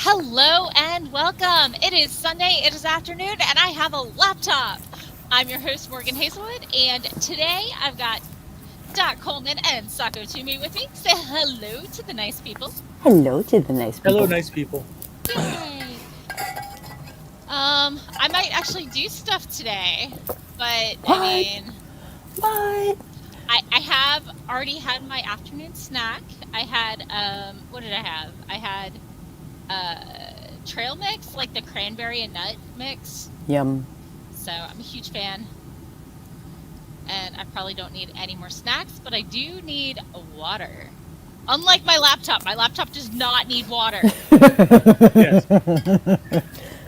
Hello and welcome. It is Sunday, it is afternoon, and I have a laptop. I'm your host, Morgan Hazelwood, and today I've got Coleman and Sako Tumi with me. Say hello to the nice people. Hello to the nice Hello, people. nice people. Yay! I might actually do stuff today, but What? What? I have already had my afternoon snack. I had, what did I have? I had, trail mix, like the cranberry and nut mix. Yum. So I'm a huge fan. And I probably don't need any more snacks, but I do need water. Unlike my laptop does not need water. Yes.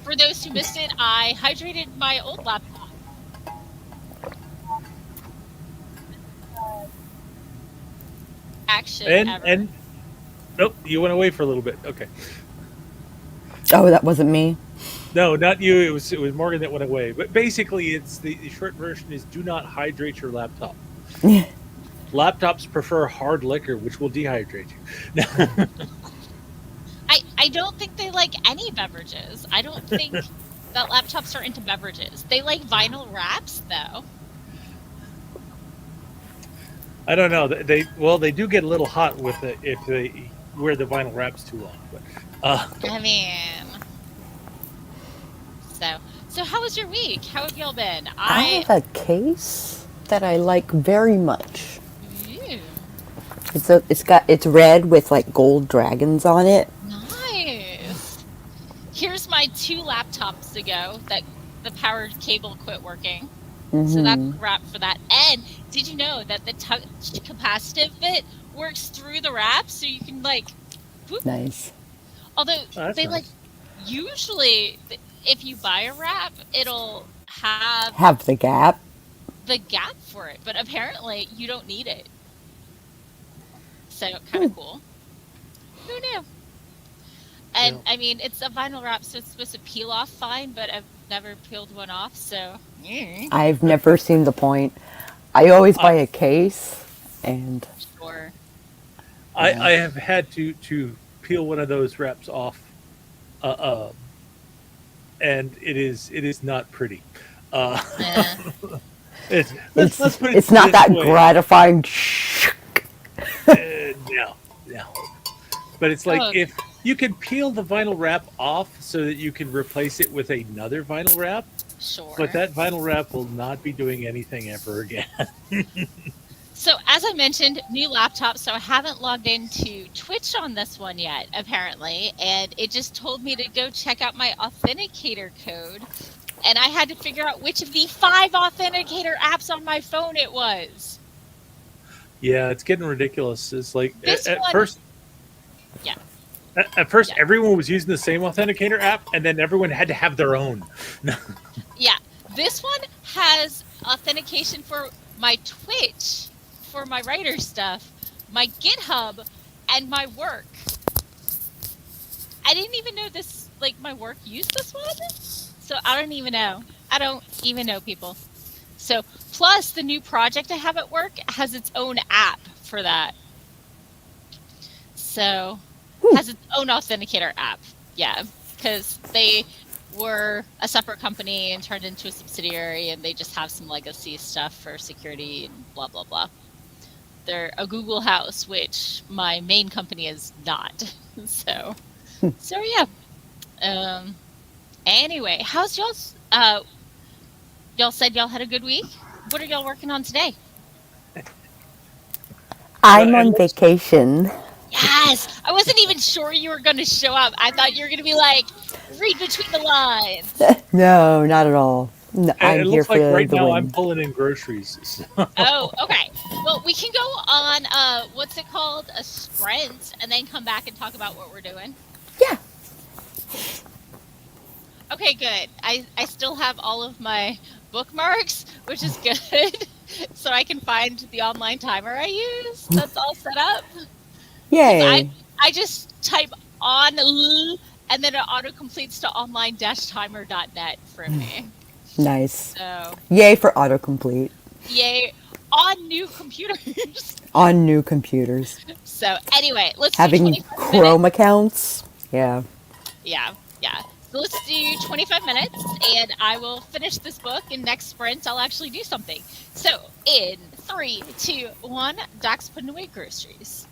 For those who missed it, I hydrated my old laptop. Action ever. And nope, you went away for a little bit. Okay. Oh, that wasn't me. No, not you. It was Morgan that went away. But basically, it's the short version is do not hydrate your laptop. Laptops prefer hard liquor, which will dehydrate you. I don't think they like any beverages. I don't think that laptops are into beverages. They like vinyl wraps, though. I don't know. They do get a little hot with it if they wear the vinyl wraps too long. But I mean, so how was your week? How have y'all been? I have a case that I like very much. Ooh, It's red with like gold dragons on it. nice. Here's my 2 laptops ago that the power cable quit working. So that's a wrap for that. And did you know that the touch capacitive bit works through the wrap, so you can like, whoop. Nice. Although that's they nice. like usually if you buy a wrap, it'll have Have the gap. the gap for it, but apparently you don't need it. So kind of cool. Who knew? And Yeah. I mean, it's a vinyl wrap, so it's supposed to peel off fine, but I've never peeled one off, so I've never seen the point. I always buy I, a case, and sure. I have had to peel one of those wraps off, uh, uh, and it is not pretty. Uh, Yeah. let's put it it's not this that way. gratifying. No, no. But it's like Oh, if you can peel the vinyl wrap off so that you can replace it with another vinyl wrap, but sure. that vinyl wrap will not be doing anything ever again. So as I mentioned, new laptop, so I haven't logged into Twitch on this one yet, apparently, and it just told me to go check out my authenticator code, and I had to figure out which of the 5 authenticator apps on my phone it was. Yeah, it's getting ridiculous. It's like This at one, first, yeah, at first yeah, everyone was using the same authenticator app, and then everyone had to have their own. yeah. This one has authentication for my Twitch, for my writer stuff, my GitHub, and my work. I didn't even know this, like, my work used this one. So I don't even know. I don't even know, people. So, plus the new project I have at work has its own app for that. So, has its own authenticator app. Yeah, because they were a separate company and turned into a subsidiary, and they just have some legacy stuff for security and blah, blah, blah. They're a Google house, which my main company is not. So yeah. Um, Anyway, how's y'all's? Y'all said y'all had a good week. What are y'all working on today? I'm And on let's vacation. Yes, I wasn't even sure you were going to show up. I thought you were going to be like, read between the lines. No, not at all. No, and I'm it here looks like for right the now I'm win. pulling in groceries. Oh, okay. Well, we can go on. What's it called? A sprint, and then come back and talk about what we're doing. Yeah. Okay, good. I still have all of my bookmarks, which is good. So I can find the online timer I use. That's all set up. Because Yay. I just type on and then it auto completes to online-timer.net for me. Nice. So Yay for autocomplete yay on new computers. on new computers. So anyway, let's do Having 25 minutes. Chrome accounts. Yeah. Yeah, yeah. So let's do 25 minutes and I will finish this book and next sprint I'll actually do something. So in 3, 2, 1, Doc's putting away groceries.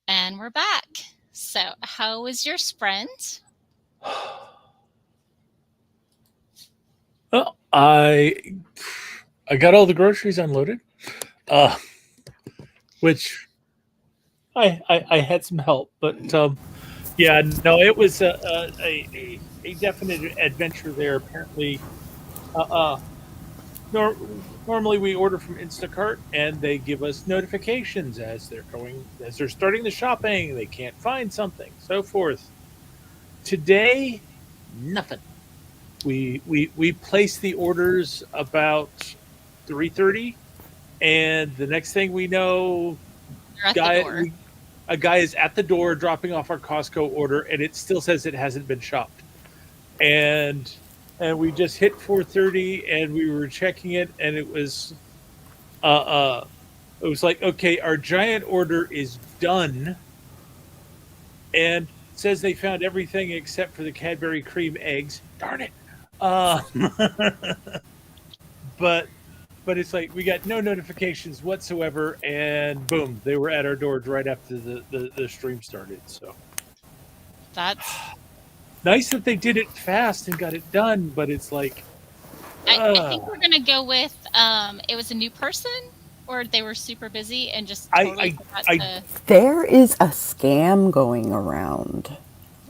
And we're back. So, how was your sprint? Well, I got all the groceries unloaded, which I had some help, but yeah, no, it was a definite adventure there. Apparently, nor, normally we order from Instacart and they give us notifications as they're starting the shopping. They can't find something, so forth. Today, nothing. We placed the orders about 3:30, and the next thing we know, You're at the door. a guy is at the door dropping off our Costco order, and it still says it hasn't been shopped. And we just hit 4:30, and we were checking it, and it was like, okay, our giant order is done, and it says they found everything except for the Cadbury cream eggs. Darn it! But it's like we got no notifications whatsoever, and boom, they were at our doors right after the stream started. So That's. nice that they did it fast and got it done, but it's like I think we're gonna go with it was a new person, or they were super busy and just totally forgot to. There is a scam going around.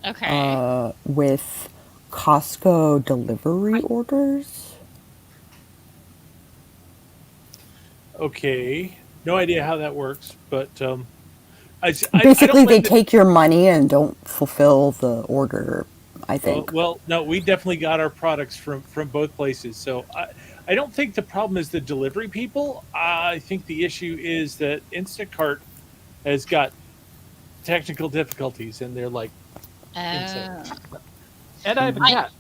Okay. With Costco delivery orders. okay, no idea how that works, but Basically, they take your money and don't fulfill the order, I think. Well, no, we definitely got our products from both places. So I don't think the problem is the delivery people. I think the issue is that Instacart has got technical difficulties, and they're like, insane. And I have a cat.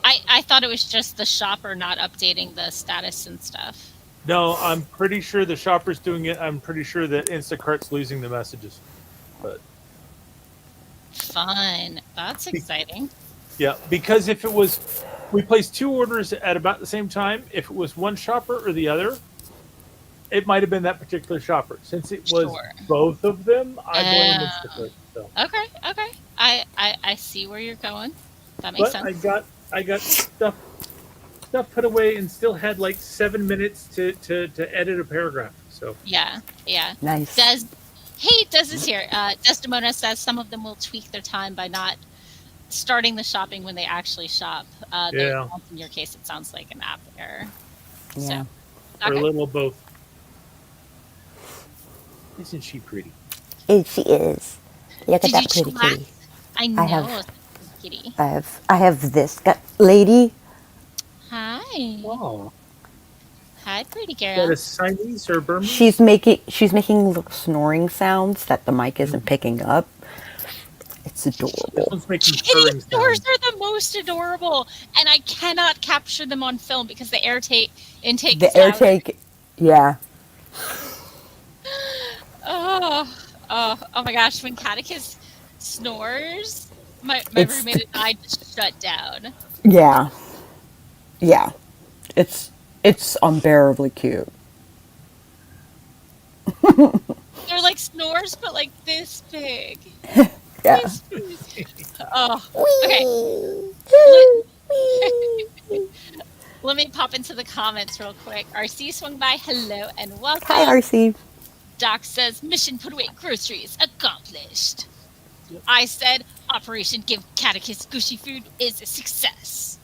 I thought it was just the shopper not updating the status and stuff. No, I'm pretty sure the shopper's doing it. I'm pretty sure that Instacart's losing the messages. But fun. That's exciting. Yeah, because if it was, we placed two orders at about the same time. If it was one shopper or the other, it might have been that particular shopper. Since it was both of them, I blame Instacart. So. Okay. I see where you're going. That makes sense. I got stuff put away and still had like 7 minutes to edit a paragraph. So yeah. Nice. Des is here. Desdemona says some of them will tweak their time by not starting the shopping when they actually shop. In your case, it sounds like an app error. Yeah. So, or a little of both. Isn't she pretty? She is. Look at that pretty kitty. I know. Kitty. I have this lady. Hi. Oh. Hi, pretty girl. Is that a Siamese or Burmese? She's making little snoring sounds that the mic isn't picking up. It's adorable. This one's making kitty snores are the most adorable, and I cannot capture them on film because the intake. Yeah. Oh my gosh! When Catechus snores, my roommate and I just shut down. Yeah. It's unbearably cute. They're like snores, but like this big. Yeah. This big. Oh. Okay. Let me pop into the comments real quick. RC swung by. Hello and welcome. Hi, RC. Doc says, mission put away groceries accomplished. Yep. I said, Operation Give Catechus Gushy Food is a success.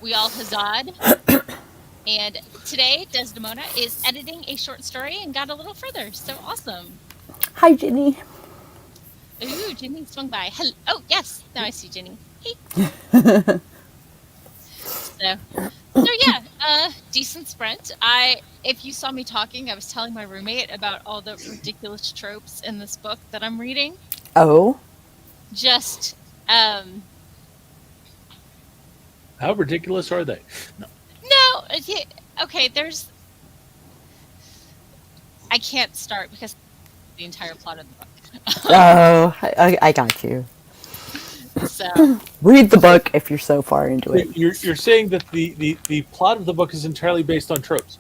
We all huzzad. And today, Desdemona is editing a short story and got a little further. So awesome. Hi, Ginny. Ooh, Ginny swung by. Hello. Oh, yes. Now I see Ginny. Hey. So yeah, decent sprint. If you saw me talking, I was telling my roommate about all the ridiculous tropes in this book that I'm reading. Oh. Just, How ridiculous are they? No. Okay, I can't start because the entire plot of the book. Oh, I got you. So read the book if you're so far into it. You're saying that the plot of the book is entirely based on tropes.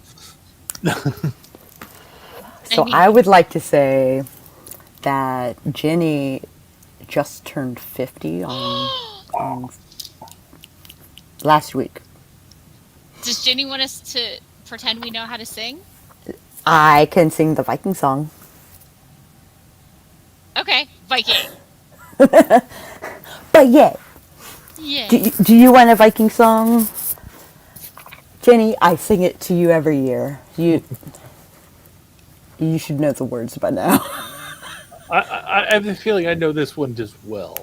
So I would like to say that Ginny just turned 50 on last week. Does Ginny want us to pretend we know how to sing? I can sing the Viking song. Okay, Viking. But yeah, Yeah. do you want a Viking song? Jenny, I sing it to you every year. You should know the words by now. I have the feeling I know this one as well.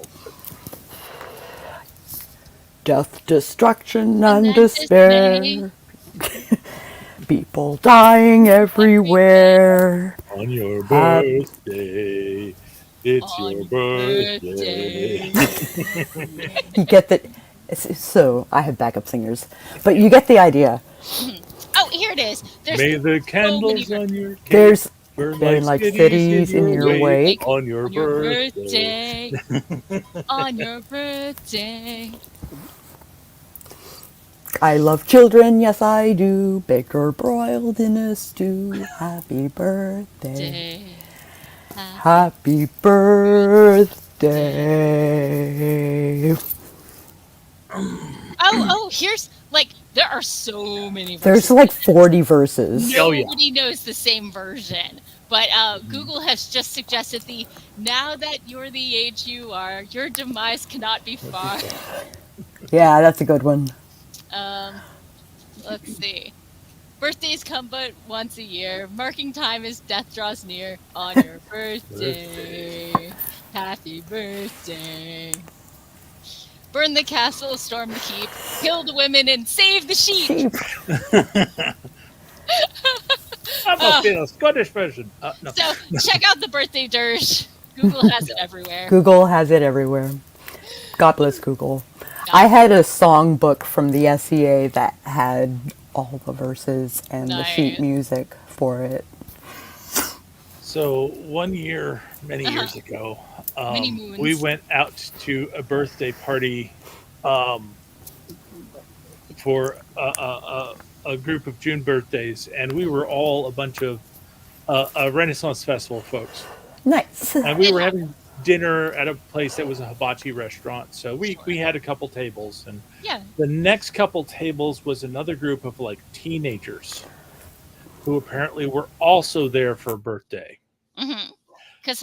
Death, destruction, And and then despair. People dying everywhere. On your birthday, it's On your your birthday. You get the... So, I have backup singers. But you get the idea. Oh, here it is. There's May the many candles on your cake There's burn like cities in your wake. on your on your birthday. birthday. On your birthday. I love children, yes I do. Baked or broiled in a stew. Happy birthday. Day. Happy birthday. Oh, here's like there are so many verses. There's like 40 verses. Oh, yeah. Nobody knows the same version. But Google has just suggested now that you're the age you are, your demise cannot be far. Yeah, that's a good one. Let's see. Birthdays come but once a year. Marking time as death draws near. On your birthday. Happy birthday. Burn the castle, storm the keep, kill the women, and save the sheep. I'm a a Scottish version. No. So check out the birthday dirge. Google has it everywhere. Google has it everywhere. God bless Google. I had a songbook from the SEA that had all the verses and the sheet music for it. So one year, many years ago, we went out to a birthday party for a group of June birthdays, and we were all a bunch of a Renaissance Festival folks. Nice. And we were having dinner at a place that was a hibachi restaurant. So we had a couple tables, and the next couple tables was another group of like teenagers who apparently were also there for a birthday. Mm-hmm.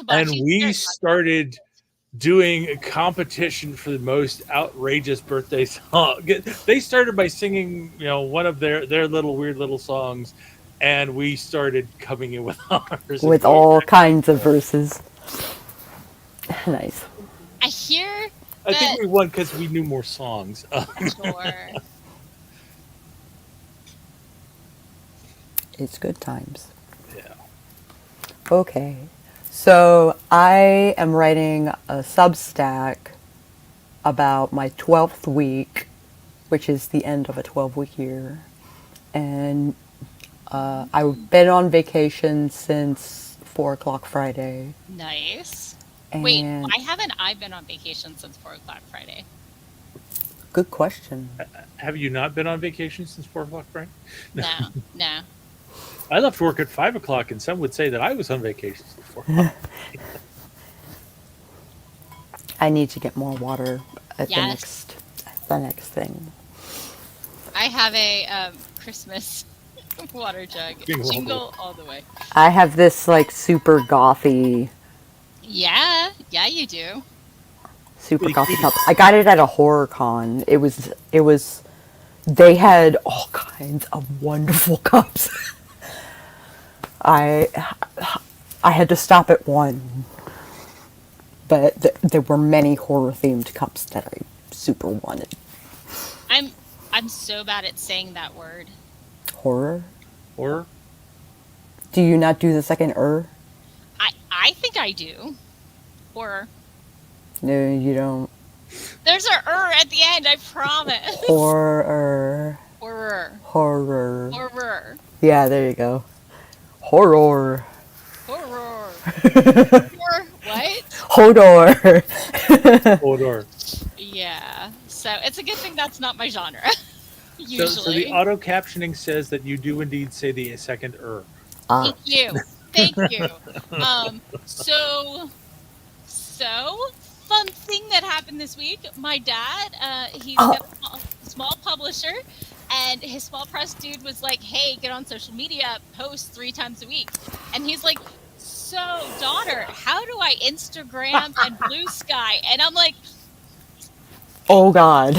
And we started doing a competition for the most outrageous birthday song. They started by singing, one of their little weird little songs, and we started coming in with ours. With all kinds of verses. Nice. I hear I think we won because we knew more songs. Sure. It's good times. Yeah. Okay. So I am writing a Substack about my 12th week, which is the end of a 12-week year. And I've been on vacation since 4 o'clock Friday. Nice. And wait, why haven't I been on vacation since 4 o'clock Friday? Good question. Have you not been on vacation since 4 o'clock Friday? No. I left work at 5 o'clock, and some would say that I was on vacation since 4 o'clock. I need to get more water at the next thing. I have a Christmas water jug. Jingle all the way. I have this like super gothy. Yeah, you do. Super gothy cup. I got it at a horror con. It was. They had all kinds of wonderful cups. I had to stop at one, but there were many horror themed cups that I super wanted. I'm so bad at saying that word. Horror? Horror? Do you not do the second I think I do. Horror. No, you don't. There's a at the end, I promise. Horror. Yeah, there you go. Horror. What? Hodor. Hodor. Yeah. So it's a good thing that's not my genre. So the Usually. auto captioning says that you do indeed say the second Ah. Thank you. Thank you. So fun thing that happened this week. My dad, he's got a small publisher, and his small press dude was like, "Hey, get on social media, post 3 times a week." And he's like, "So, daughter, how do I Instagram and Blue Sky?" And I'm like, Oh God.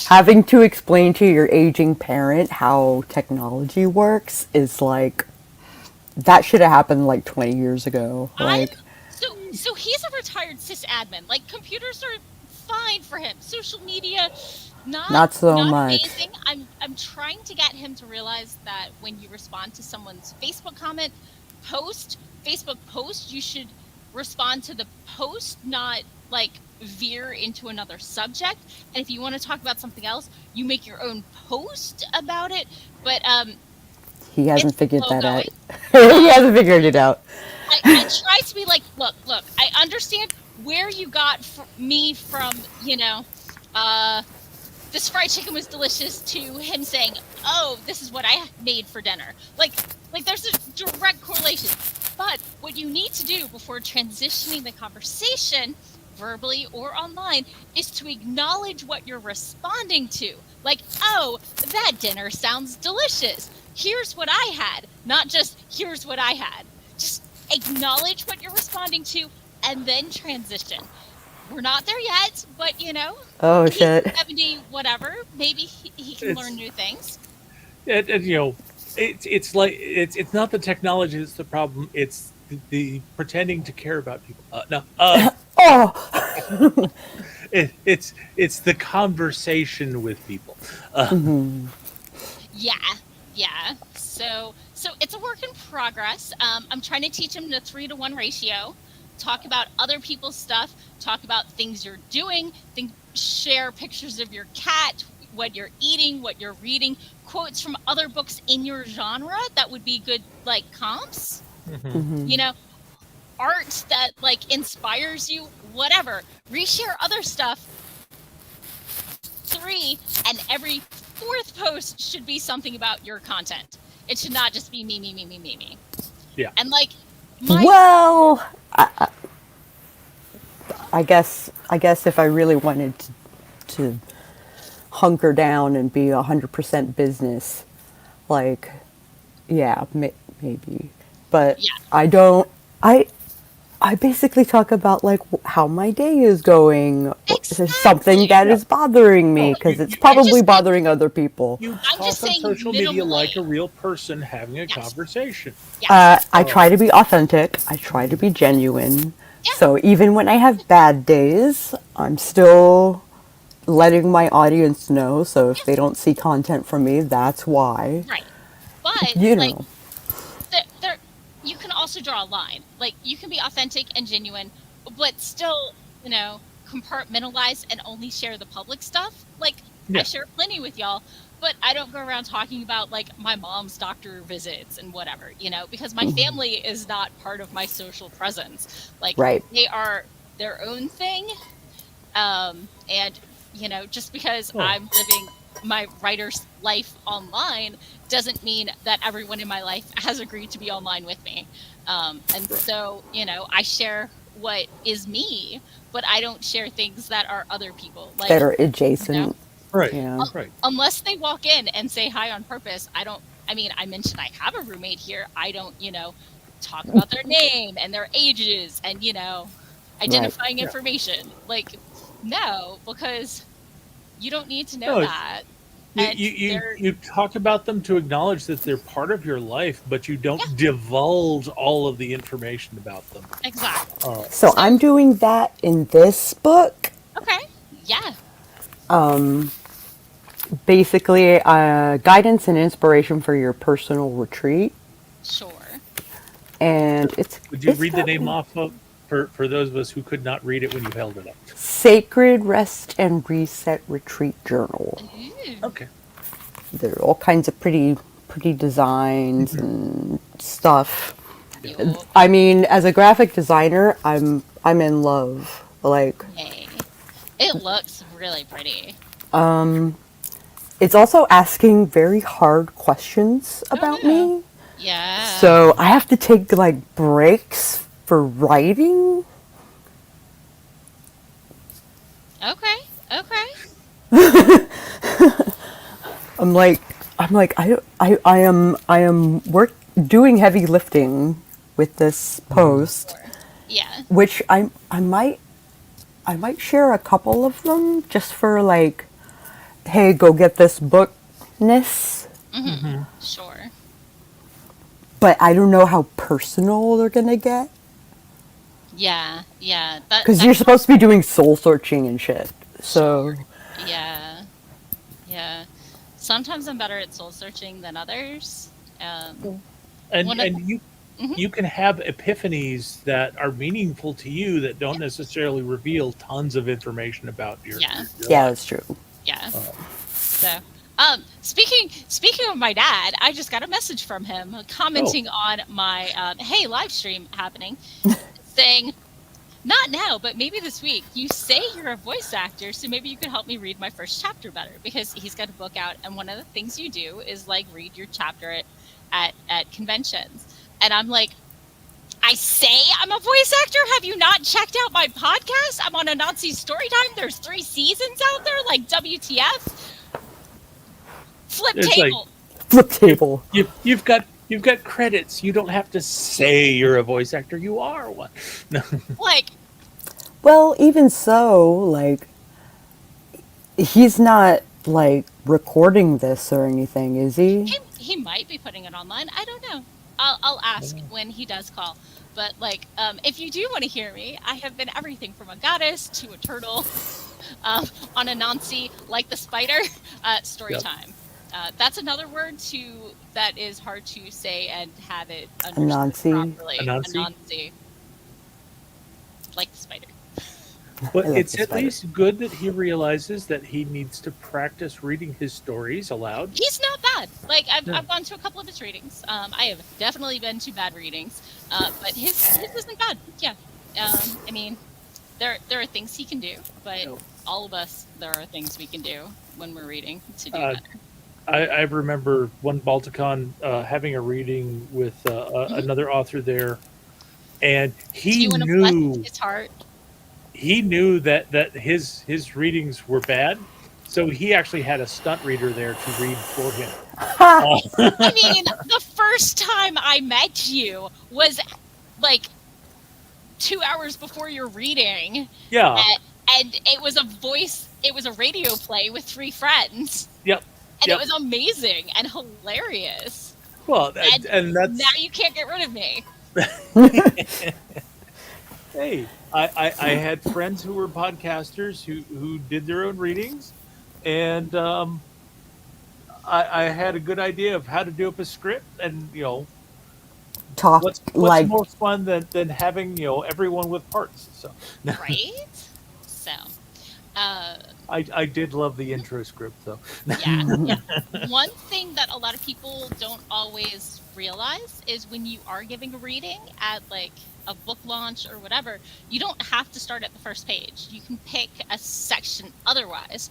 Having to explain to your aging parent how technology works is like, that should have happened like 20 years ago. I'm Like, so he's a retired sysadmin. Like computers are fine for him. Social media, not so not much. amazing. I'm trying to get him to realize that when you respond to someone's Facebook comment, Facebook post, you should respond to the post, not like veer into another subject. And if you want to talk about something else, you make your own post about it. But He hasn't it's figured slow that out. going. He hasn't figured it out. I try to be like, look, I understand where you got me from, this fried chicken was delicious, to him saying, oh, this is what I made for dinner. Like there's a direct correlation. But what you need to do before transitioning the conversation, verbally or online, is to acknowledge what you're responding to. Like, oh, that dinner sounds delicious. Here's what I had. Not just, here's what I had. Just acknowledge what you're responding to and then transition. We're not there yet, but Oh he's shit. 70, whatever. Maybe he can learn new things. It's like it's not the technology that's the problem. It's the pretending to care about people. No, Oh. it's the conversation with people. Yeah. So it's a work in progress. I'm trying to teach him the 3-to-1 ratio. Talk about other people's stuff. Talk about things you're doing. Share pictures of your cat, what you're eating, what you're reading, quotes from other books in your genre that would be good, like comps. Art that like inspires you, whatever. Reshare other stuff. 3, and every 4th post should be something about your content. It should not just be me. Yeah. And like Well, I guess if I really wanted to hunker down and be 100% business, like, yeah, maybe. But Yeah. I don't. I basically talk about like how my day is going. There's something that is bothering me because it's probably bothering other people. You I'm talk just on saying social media minimally. like a real person having a Yes. conversation. Yes. I try to be authentic. I try to be genuine. Yeah. So even when I have bad days, I'm still letting my audience know. So if they don't see content from me, that's why. Right. But You like know. there you can also draw a line. Like you can be authentic and genuine, but still, compartmentalize and only share the public stuff. Like I Yeah. share plenty with y'all, but I don't go around talking about like my mom's doctor visits and whatever, because my family is not part of my social presence. Like Right. they are their own thing. And just because I'm living my writer's life online doesn't mean that everyone in my life has agreed to be online with me. And so, I share what is me, but I don't share things that are other people. Like That are adjacent. Right. Yeah. Right. unless they walk in and say hi on purpose, I mentioned I have a roommate here. I don't, talk about their name and their ages and, identifying information. Like, no, because you don't need to know No, that. And you talk about them to acknowledge that they're part of your life, but you don't divulge all of the information about them. exactly. So I'm doing that in this book. Okay. Yeah. Basically, guidance and inspiration for your personal retreat. Sure. And Would you it's read the got name off of for those of us who could not read it when you held it up? Sacred Rest and Reset Retreat Journal. Ooh. Okay. There are all kinds of pretty designs and stuff. Yo. I mean, as a graphic designer, I'm in love. Like, Yay. It looks really pretty. it's also asking very hard questions about no. me. Yeah. So I have to take like breaks for writing. Okay. Okay. I'm like I am doing heavy lifting with this post, Sure. Yeah. which I might share a couple of them just for like, hey, go get this bookness. Mm-hmm. Sure. But I don't know how personal they're gonna get Yeah. Yeah. That. because you're supposed to be doing soul searching and shit. So Sure. Yeah. Yeah. Sometimes I'm better at soul searching than others. And One of. Mhm. you can have epiphanies that are meaningful to you that don't necessarily reveal tons of information about your Yeah. yeah, life. that's true. Yeah. So, speaking of my dad, I just got a message from him commenting on my hey live stream happening, saying, "Not now, but maybe this week. You say you're a voice actor, so maybe you could help me read my first chapter better because he's got a book out, and one of the things you do is like read your chapter at conventions." And I'm like, I say I'm a voice actor. Have you not checked out my podcast? I'm on Anansi Storytime. There's 3 seasons out there. Like WTF? Flip It's table. Flip table. You've got credits. You don't have to say you're a voice actor. You are one. No. Like, Well, even so, like he's not like recording this or anything, is he? he might be putting it online. I don't know. I'll ask when he does call. But like, if you do want to hear me, I have been everything from a goddess to a turtle, on Anansi, like the spider. Story Yep. time. That's another word that is hard to say and have it understood Anansi. properly. Anansi? Anansi. Like the spider. But I like it's the at spider. least good that he realizes that he needs to practice reading his stories aloud. He's not bad. Like Yeah. I've gone to a couple of his readings. I have definitely been to bad readings, but his isn't bad. Yeah. I mean, there are things he can do, but No. all of us, there are things we can do when we're reading to do Uh, better. I remember one Balticon having a reading with another author there, and Do he you want to bless knew his heart? that his readings were bad, so he actually had a stunt reader there to read for him. I mean, the first time I met you was like 2 hours before your reading, Yeah. and it was a radio play with 3 friends. Yep. And Yep. it was amazing and hilarious. Well, And and that's now you can't get rid of me. hey. I had friends who were podcasters who did their own readings, and I had a good idea of how to do up a script, and Talk what's like more fun than having everyone with parts. So Right? So, uh, I did love the intro script though. yeah, yeah. One thing that a lot of people don't always realize is when you are giving a reading at like a book launch or whatever, you don't have to start at the first page. You can pick a section otherwise.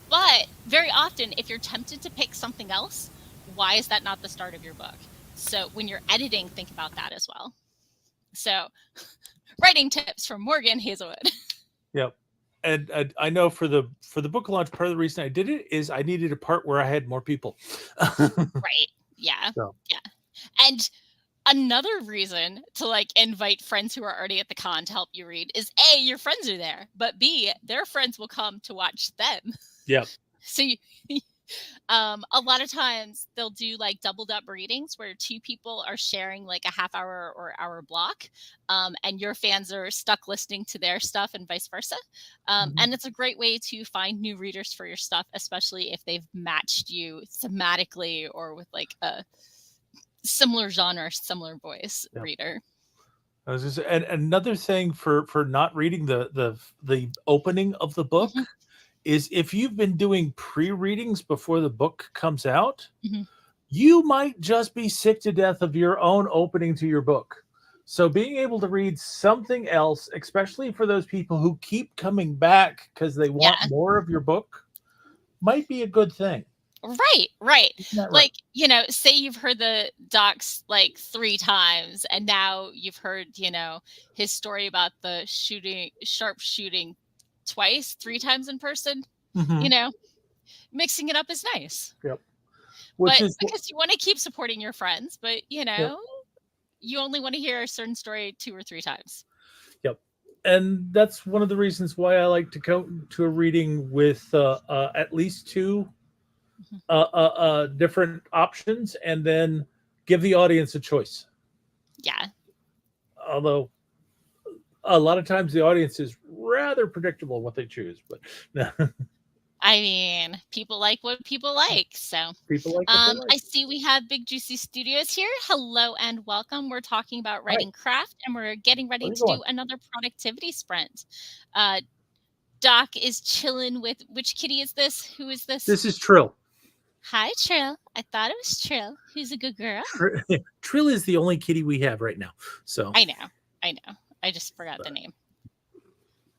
But very often, if you're tempted to pick something else, why is that not the start of your book? So when you're editing, think about that as well. So, writing tips from Morgan Hazelwood. Yep. And I know for the book launch, part of the reason I did it is I needed a part where I had more people. Right. Yeah. So. Yeah. And another reason to like invite friends who are already at the con to help you read is A, your friends are there, but B, their friends will come to watch them. Yep. So a lot of times they'll do like doubled up readings where 2 people are sharing like a half hour or hour block, and your fans are stuck listening to their stuff and vice versa. And it's a great way to find new readers for your stuff, especially if they've matched you thematically or with like a similar genre, similar voice reader. I was just, and another thing for not reading the opening of the book is if you've been doing pre-readings before the book comes out, you might just be sick to death of your own opening to your book. So being able to read something else, especially for those people who keep coming back because they want more of your book, might be a good thing. Right. Isn't that right? Like, say you've heard the docs like 3 times and now you've heard, his story about the sharp shooting twice, 3 times in person, Mm-hmm. you know, mixing it up is nice. Yep. Which But is because you want to keep supporting your friends, but yep. you only want to hear a certain story 2 or 3 times. Yep. And that's one of the reasons why I like to go to a reading with at least 2 Mhm. different options, and then give the audience a choice. Yeah. Although a lot of times the audience is rather predictable what they choose, but no, I mean, people like what people like. So, people like what they like. I see we have Big Juicy Studios here. Hello and welcome. We're talking about Hi, writing craft, and we're getting how's ready it to do going? another productivity sprint. Uh, Doc is chilling with which kitty is this? Who is this? This is Trill. Hi, Trill. I thought it was Trill. Who's a good girl? Trill is the only kitty we have right now. So, I know. I just forgot the name.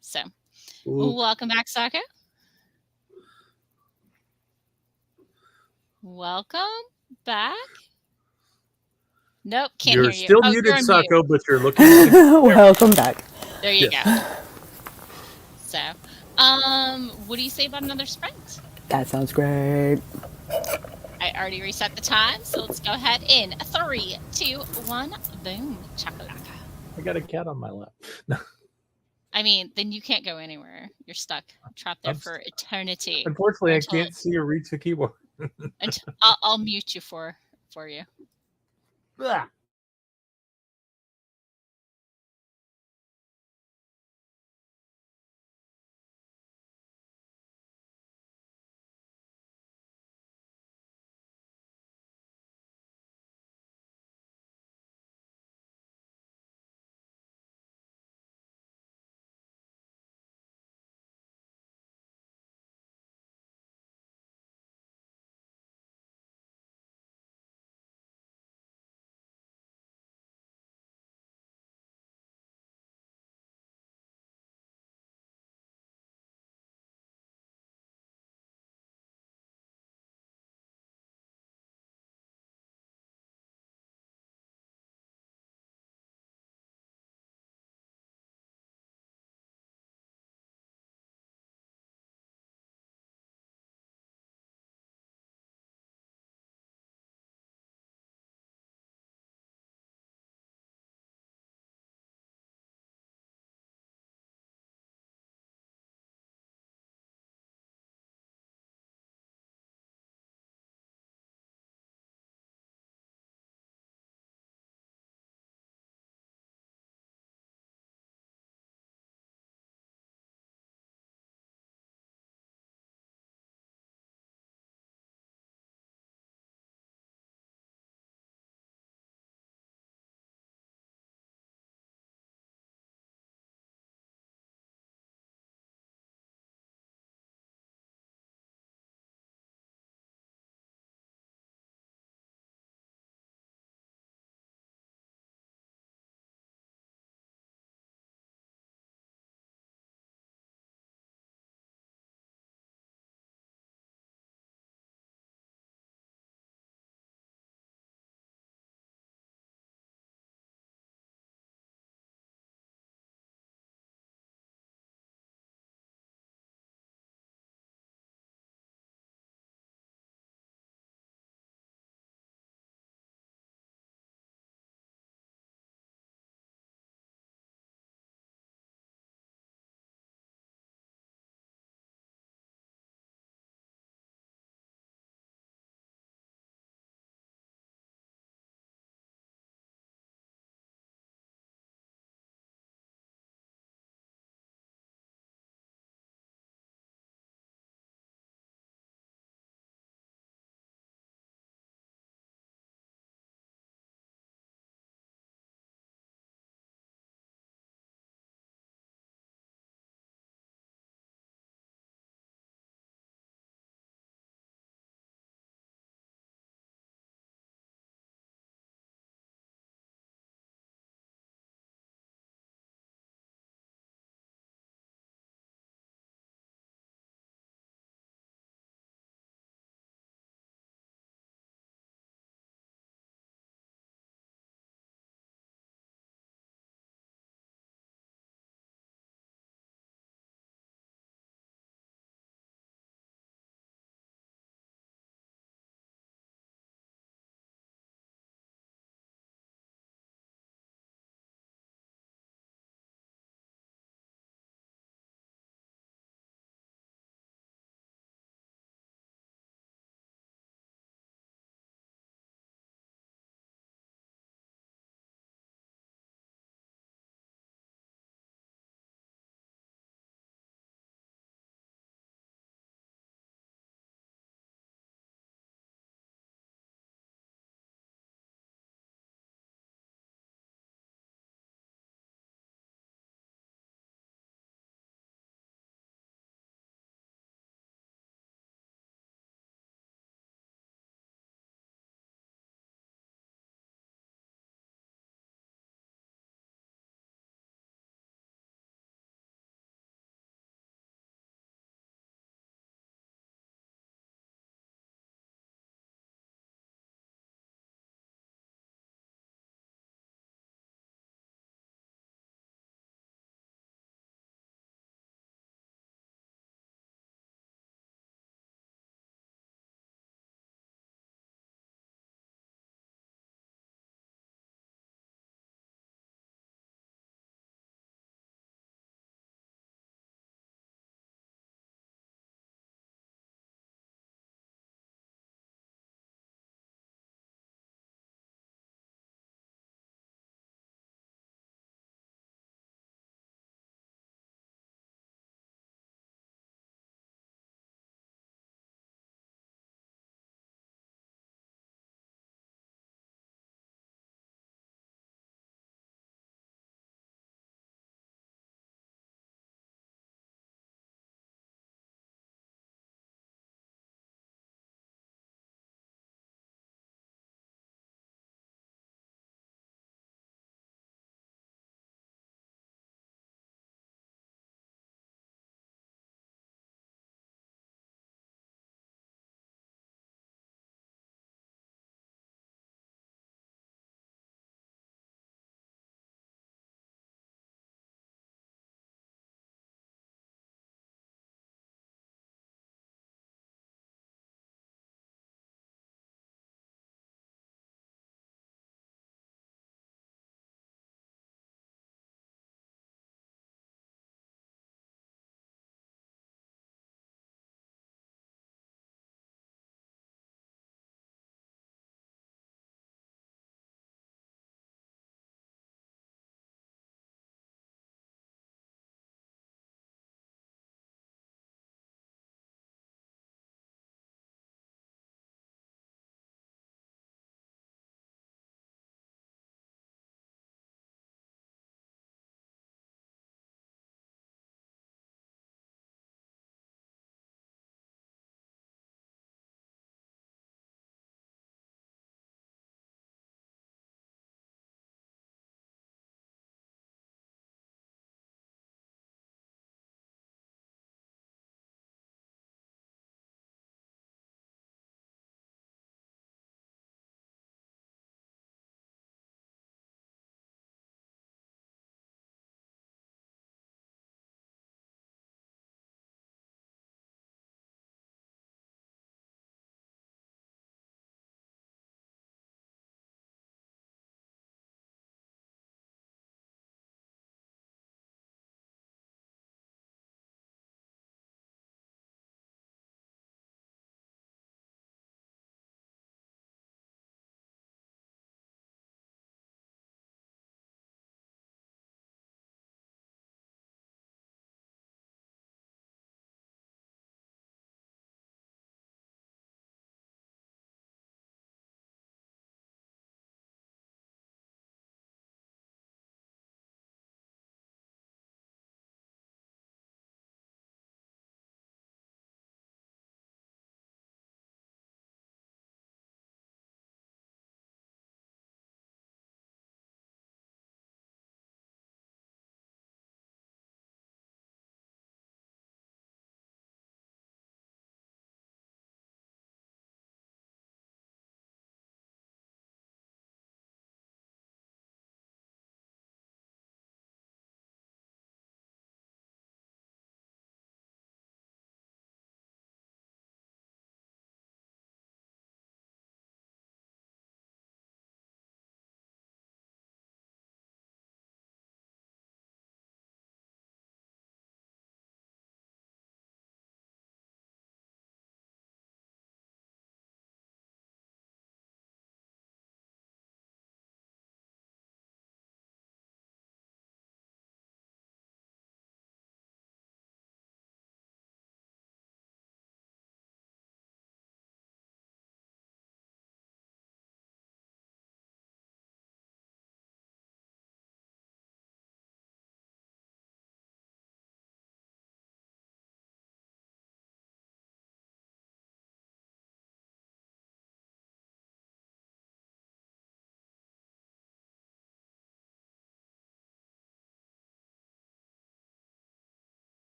So, oop. welcome back, Sako. Welcome back. Nope, can't You're hear you. still Oh, you're muted, on mute. Sako, but you're looking. There we go. Welcome back. There you Yes. go. So, what do you say about another sprint? That sounds great. I already reset the time, so let's go ahead in 3, 2, 1. Boom, chakalaka. I got a cat on my lap. I mean, then you can't go anywhere. You're stuck, trapped there I'm, for eternity, or unfortunately, I can't see or reach the keyboard. until I'll mute you for you. Ah.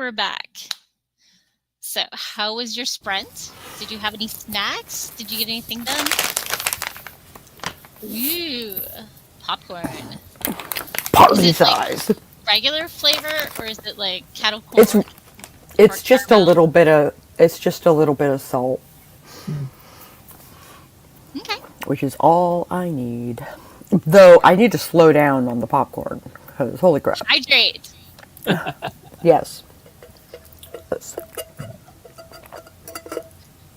we're back. So, how was your sprint? Did you have any snacks? Did you get anything done? Ooh, popcorn. Party Is it like size. regular flavor or is it like kettle corn? It's or it's just a caramel? little bit of salt, Okay. which is all I need. Though I need to slow down on the popcorn because holy crap. Hydrate. Yes.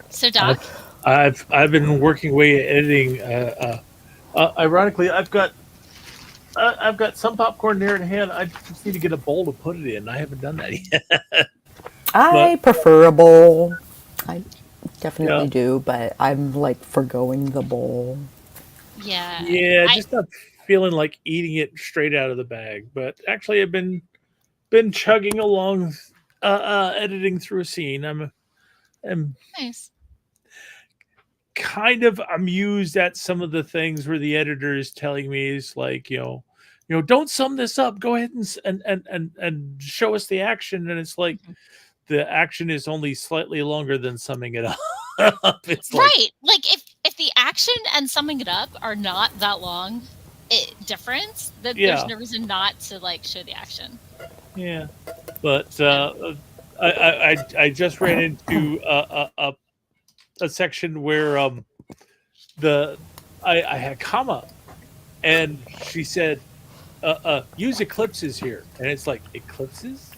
So, Doc, I've been working away at editing. Ironically, I've got some popcorn there in hand. I just need to get a bowl to put it in. I haven't done that yet. I prefer a bowl. I definitely Yeah. do, but I'm like forgoing the bowl. yeah. Yeah, just not feeling like eating it straight out of the bag. But actually, I've been chugging along, editing through a scene. I'm Nice. kind of amused at some of the things where the editor is telling me is like, don't sum this up. Go ahead and show us the action. And it's like the action is only slightly longer than summing it up. It's like, Right. Like if the action and summing it up are not that long difference, then Yeah. there's no reason not to like show the action. yeah. But I just ran into a section where I had comma, and she said, use ellipses here, and it's like ellipses.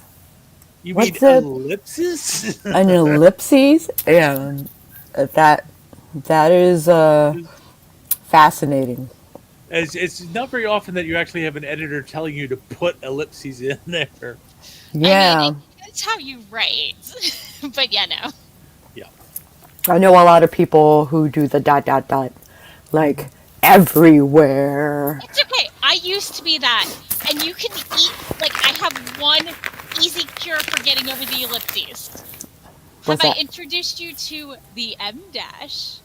You What's mean it? ellipses? An ellipses, and that is fascinating. It's not very often that you actually have an editor telling you to put ellipses in there. Yeah, I mean, that's how you write. But yeah, no. Yeah. I know a lot of people who do the ... like everywhere. It's okay. I used to be that. And you can eat, like, I have one easy cure for getting over the ellipses. What's Have I that? introduced you to the M dash?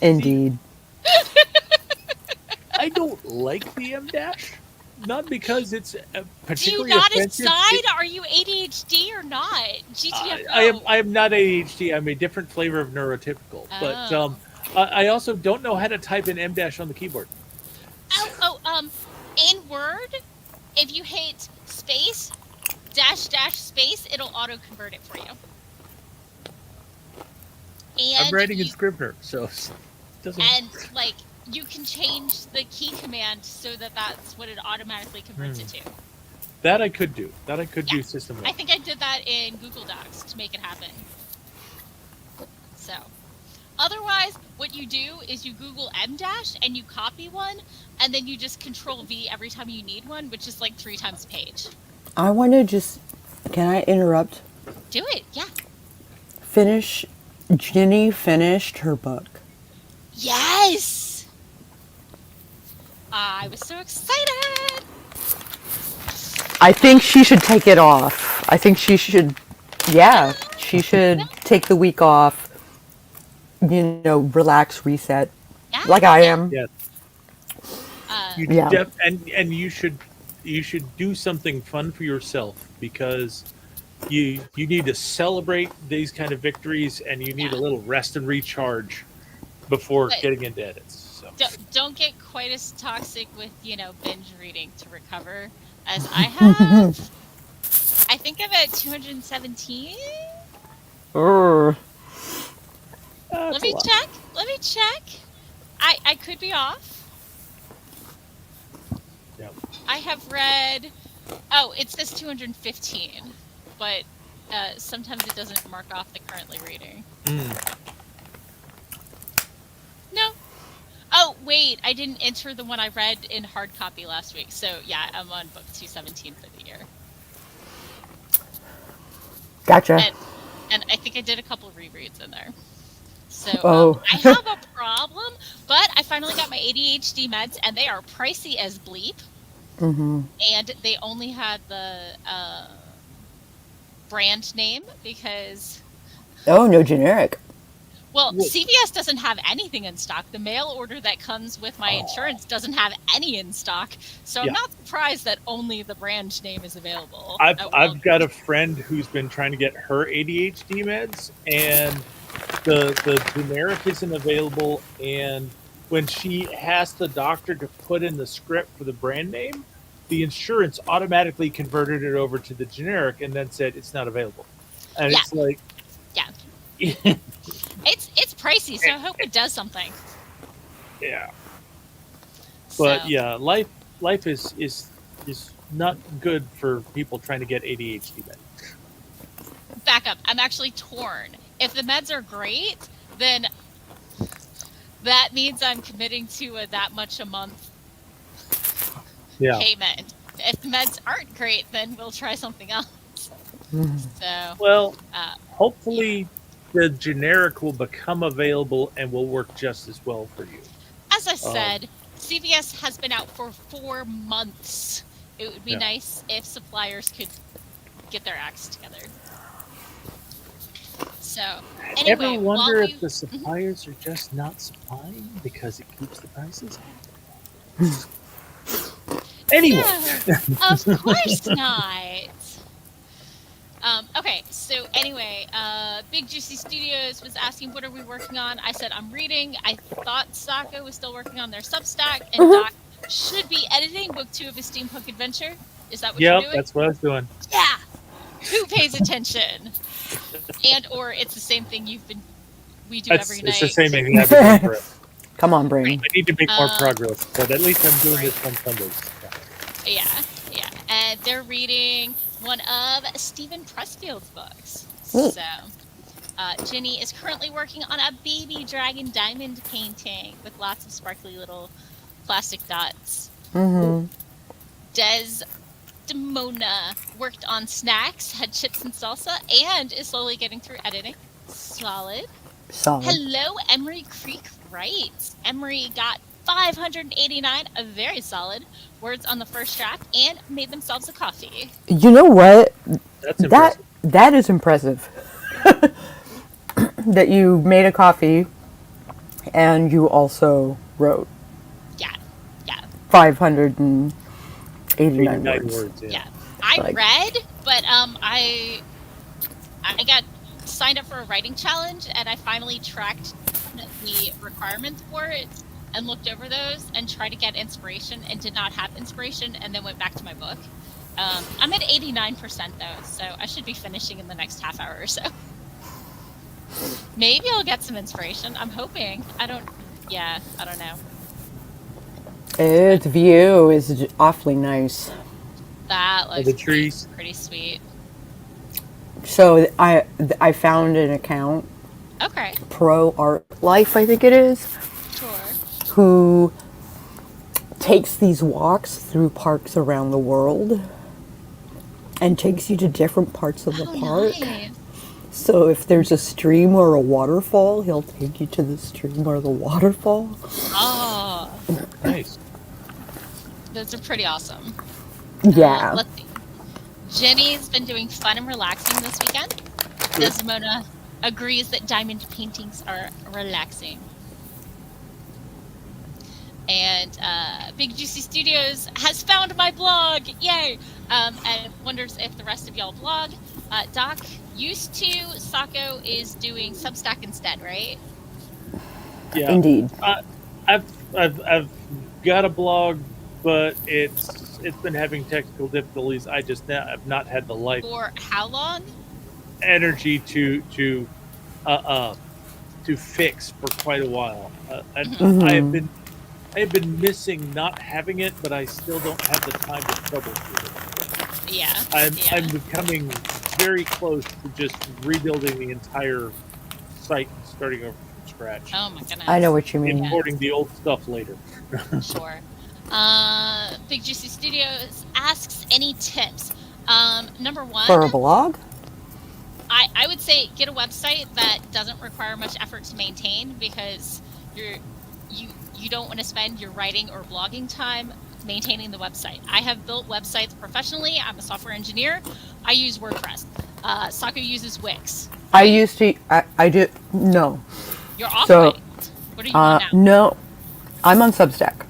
Indeed. I don't like the M dash, not because it's Do you particularly not offensive. decide? Are you ADHD or not? GTFO. I am not ADHD. I'm a different flavor of neurotypical. But Oh. I also don't know how to type in M dash on the keyboard. In Word, if you hit space, dash space, it'll auto convert it for you. And I'm writing in Scrivener, so it doesn't. And like you can change the key command so that that's what it automatically converts it to. That I could do. That I could do Yeah. system. I think I did that in Google Docs to make it happen. So, otherwise, what you do is you Google M dash and you copy one, and then you just Control V every time you need one, which is like 3 times a page. I want to just. Can I interrupt? Do it, yeah. Ginny finished her book. Yes! I was so excited! I think she should take it off. I think she should. Yeah, she should take the week off. Relax, reset, Yeah, like I am. Yes. You Yeah. and you should do something fun for yourself, because you need to celebrate these kind of victories, and you need a little rest and recharge before getting into edits. So. Don't get quite as toxic with, binge reading to recover as I have. I think I'm at 217. Urgh. Let me check. I could be off. Yeah. I have read. Oh, it says 215, but sometimes it doesn't mark off the currently reading. No. Oh, wait, I didn't enter the one I read in hard copy last week. So, yeah, I'm on book 217 for the year. Gotcha. And I think I did a couple of rereads in there. So, I have a problem, but I finally got my ADHD meds, and they are pricey as bleep. Mm-hmm. And they only had the brand name because... Oh, no generic. Well, CVS doesn't have anything in stock. The mail order that comes with my insurance doesn't have any in stock. So I'm not surprised that only the brand name is available. I've got a friend who's been trying to get her ADHD meds, and the generic isn't available. And when she asked the doctor to put in the script for the brand name, the insurance automatically converted it over to the generic and then said it's not available. And it's like, it's pricey, so I hope it does something. Yeah. But life is not good for people trying to get ADHD meds. Back up. I'm actually torn. If the meds are great, then that means I'm committing to that much a month payment. If the meds aren't great, then we'll try something else. So, hopefully the generic will become available and will work just as well for you. As I said, CVS has been out for 4 months. It would be nice if suppliers could get their acts together. So, anyway, ever wonder if the suppliers are just not supplying because it keeps the prices high? Anyway, of course not. Okay, so anyway, Big Juicy Studios was asking, what are we working on? I said, I'm reading. I thought Sako was still working on their Substack, and Doc should be editing book 2 of his Steampunk Adventure. Is that what you're doing? Yep, that's what I was doing. Yeah. Who pays attention? And or it's the same thing we do every night. It's the same thing I've been doing for it. Come on, Brain. I need to make more progress, but at least I'm doing this on Sundays. Yeah. And they're reading one of Stephen Pressfield's books. Neat. So, Ginny is currently working on a baby dragon diamond painting with lots of sparkly little plastic dots. Mm-hmm. Desdemona worked on snacks, had chips and salsa, and is slowly getting through editing. Solid. Hello, Emery Creek writes. Emery got 589, a very solid, words on the first draft and made themselves a coffee. You know what? That's impressive. That is impressive. That you made a coffee and you also wrote. Yeah. 589 words. Yeah. I read, but I got signed up for a writing challenge, and I finally tracked the requirements for it and looked over those and tried to get inspiration and did not have inspiration, and then went back to my book. I'm at 89% though, so I should be finishing in the next half hour or so. Maybe I'll get some inspiration. I'm hoping. I don't know. Its view is awfully nice. That looks the trees. Pretty sweet. So I found an account. Okay. Pro Art Life, I think it is. Sure. Who takes these walks through parks around the world and takes you to different parts of the park. Nice. So if there's a stream or a waterfall, he'll take you to the stream or the waterfall. Oh. Nice. Those are pretty awesome. Yeah. Let's see. Jenny's been doing fun and relaxing this weekend. Desdemona agrees that diamond paintings are relaxing. And Big Juicy Studios has found my blog, yay! And wonders if the rest of y'all blog. Doc used to, Sako is doing Substack instead, right? Yeah, indeed. I've got a blog, but it's been having technical difficulties. I just have not had the life. For how long? Energy to fix for quite a while. I have been missing not having it, but I still don't have the time to troubleshoot it. Yeah. I'm becoming very close to just rebuilding the entire site and starting over from scratch. Oh my goodness. I know what you mean. Importing the old stuff later. Sure. Big Juicy Studios asks any tips. Number one. For a blog? I would say get a website that doesn't require much effort to maintain, because you don't want to spend your writing or blogging time maintaining the website. I have built websites professionally. I'm a software engineer. I use WordPress. Sako uses Wix. I do. No. You're off So, Byte. What are you on now? no, I'm on Substack.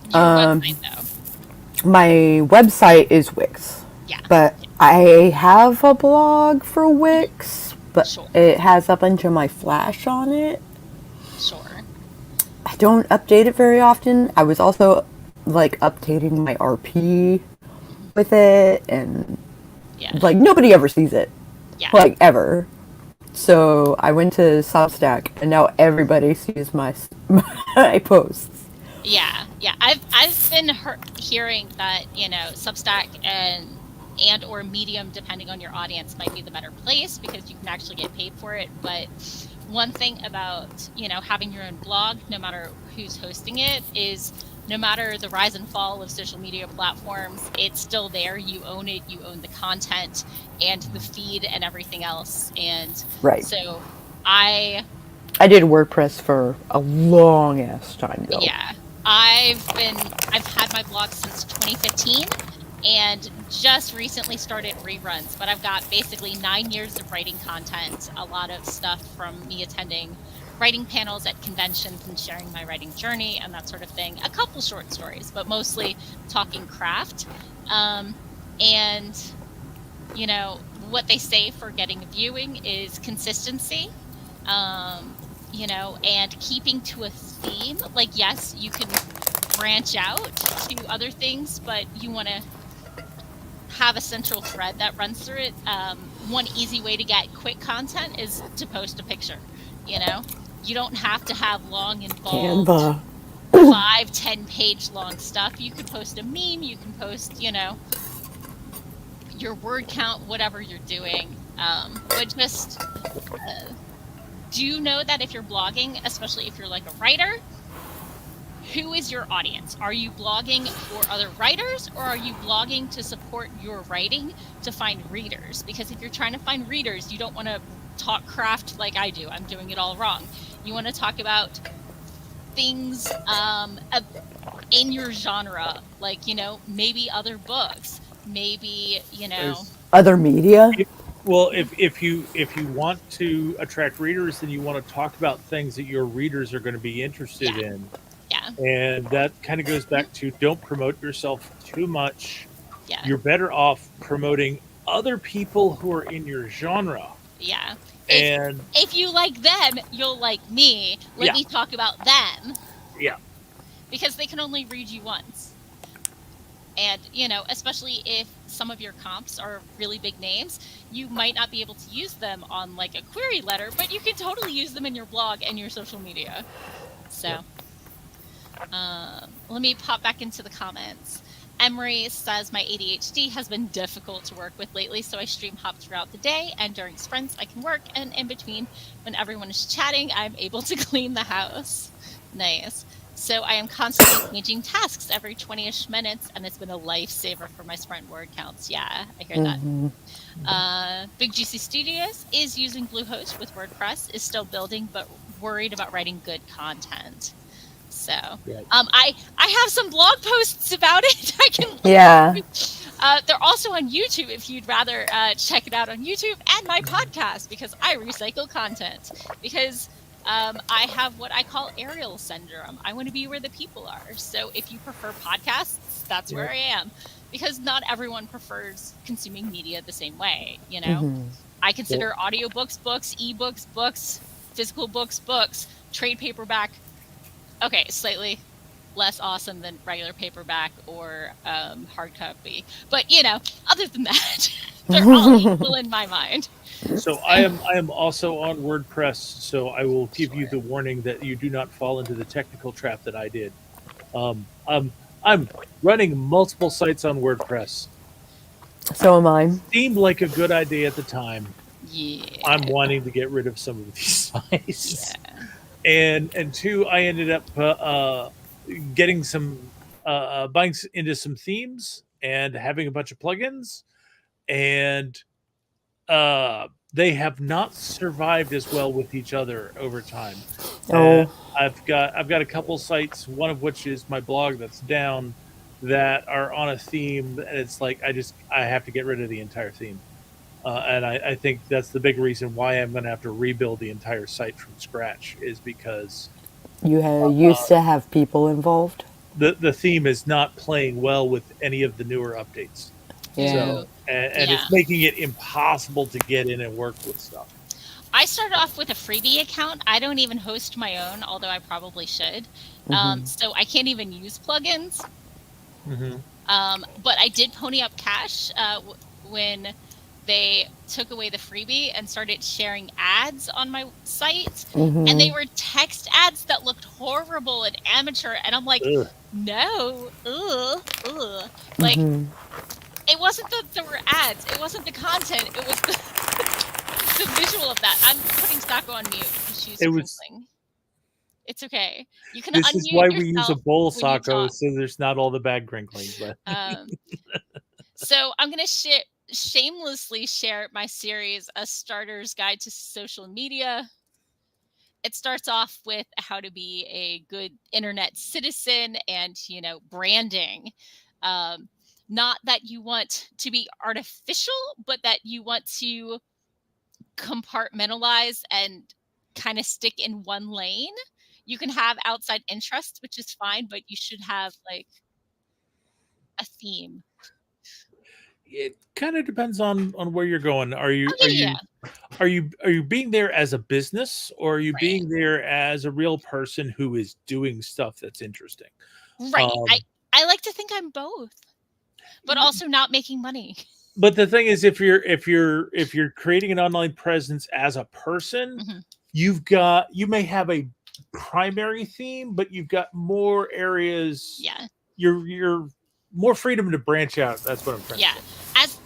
Your website, though. My website is Wix, Yeah. but I have a blog for Wix, but Sure. it has a bunch of my Flash on it. Sure. I don't update it very often. I was also like updating my RP with it, and Yeah. like nobody ever sees it, Yeah. like ever. So I went to Substack, and now everybody sees my my posts. Yeah. Yeah. I've been hearing that, Substack and or Medium, depending on your audience, might be the better place because you can actually get paid for it. But one thing about, having your own blog, no matter who's hosting it, is no matter the rise and fall of social media platforms, it's still there. You own it. You own the content and the feed and everything else. And Right. so I did WordPress for a long ass time though. Yeah. I've had my blog since 2015 and just recently started reruns, but I've got basically 9 years of writing content, a lot of stuff from me attending writing panels at conventions and sharing my writing journey and that sort of thing. A couple short stories, but mostly talking craft. And, what they say for getting a viewing is consistency. And keeping to a theme. Like, yes, you can branch out to other things, but you want to have a central thread that runs through it. One easy way to get quick content is to post a picture. You don't have to have long, involved, Canva. 5-10 page long stuff. You can post a meme. You can post, your word count, whatever you're doing. But just do you know that if you're blogging, especially if you're like a writer, who is your audience? Are you blogging for other writers, or are you blogging to support your writing to find readers? Because if you're trying to find readers, you don't want to talk craft like I do. I'm doing it all wrong. You want to talk about things in your genre, like, maybe other books, maybe, Other media. Well, if you want to attract readers, then you want to talk about things that your readers are going to be interested in. Yeah. And that kind of goes back to don't promote yourself too much. Yeah. You're better off promoting other people who are in your genre. Yeah. And if you like them, you'll like me. Let me talk about them. Yeah. Because they can only read you once. And, especially if some of your comps are really big names, you might not be able to use them on like a query letter, but you can totally use them in your blog and your social media. So, let me pop back into the comments. Emery says, my ADHD has been difficult to work with lately, so I stream hop throughout the day, and during sprints I can work, and in between, when everyone is chatting, I'm able to clean the house. Nice. So I am constantly changing tasks every 20-ish minutes, and it's been a lifesaver for my sprint word counts. Yeah, I hear that. Big Juicy Studios is using Bluehost with WordPress, is still building, but worried about writing good content. So I have some blog posts about it. I can. Yeah. They're also on YouTube if you'd rather check it out on YouTube, and my podcast, because I recycle content. Because I have what I call aerial syndrome. I want to be where the people are. So if you prefer podcasts, that's where I am. Because not everyone prefers consuming media the same way, I consider audiobooks books, ebooks books, physical books, trade paperback. Okay, slightly less awesome than regular paperback or hard copy. But, other than that, they're all equal in my mind. So I am also on WordPress, so I will give you the warning that you do not fall into the technical trap that I did. I'm running multiple sites on WordPress. So am I. Seemed like a good idea at the time. Yeah. I'm wanting to get rid of some of these sites. Yeah. And two, I ended up getting some buying into some themes and having a bunch of plugins, and they have not survived as well with each other over time. I've got a couple sites, one of which is my blog that's down, that are on a theme, and it's like I have to get rid of the entire theme. And I think that's the big reason why I'm going to have to rebuild the entire site from scratch, is because Used to have people involved. the theme is not playing well with any of the newer updates. Yeah. Ooh, So and yeah. it's making it impossible to get in and work with stuff. I started off with a freebie account. I don't even host my own, although I probably should. So I can't even use plugins. Hmm. But I did pony up cash when they took away the freebie and started sharing ads on my site. And they were text ads that looked horrible and amateur. And I'm like, Ugh. no, ugh. Like, it wasn't that there were ads. It wasn't the content. It was the visual of that. I'm putting Sako on mute because she's It was. crinkling. It's okay. You can This is unmute why we use a yourself bowl, when you Sako, talk. so there's not all the bad crinkling. But So I'm going to shamelessly share my series, A Starter's Guide to Social Media. It starts off with how to be a good internet citizen and, branding. Not that you want to be artificial, but that you want to compartmentalize and kind of stick in one lane. You can have outside interests, which is fine, but you should have like a theme. it kind of depends on where you're going. Are you Oh are yeah, you are you being there as a business, or are you right, being there as a real person who is doing stuff that's interesting? right. I Um, I like to think I'm both, but also not making money. but the thing is, if you're creating an online presence as a person, Mhm. you may have a primary theme, but you've got more areas. Yeah, You're more freedom to branch out. That's what I'm trying to yeah. say.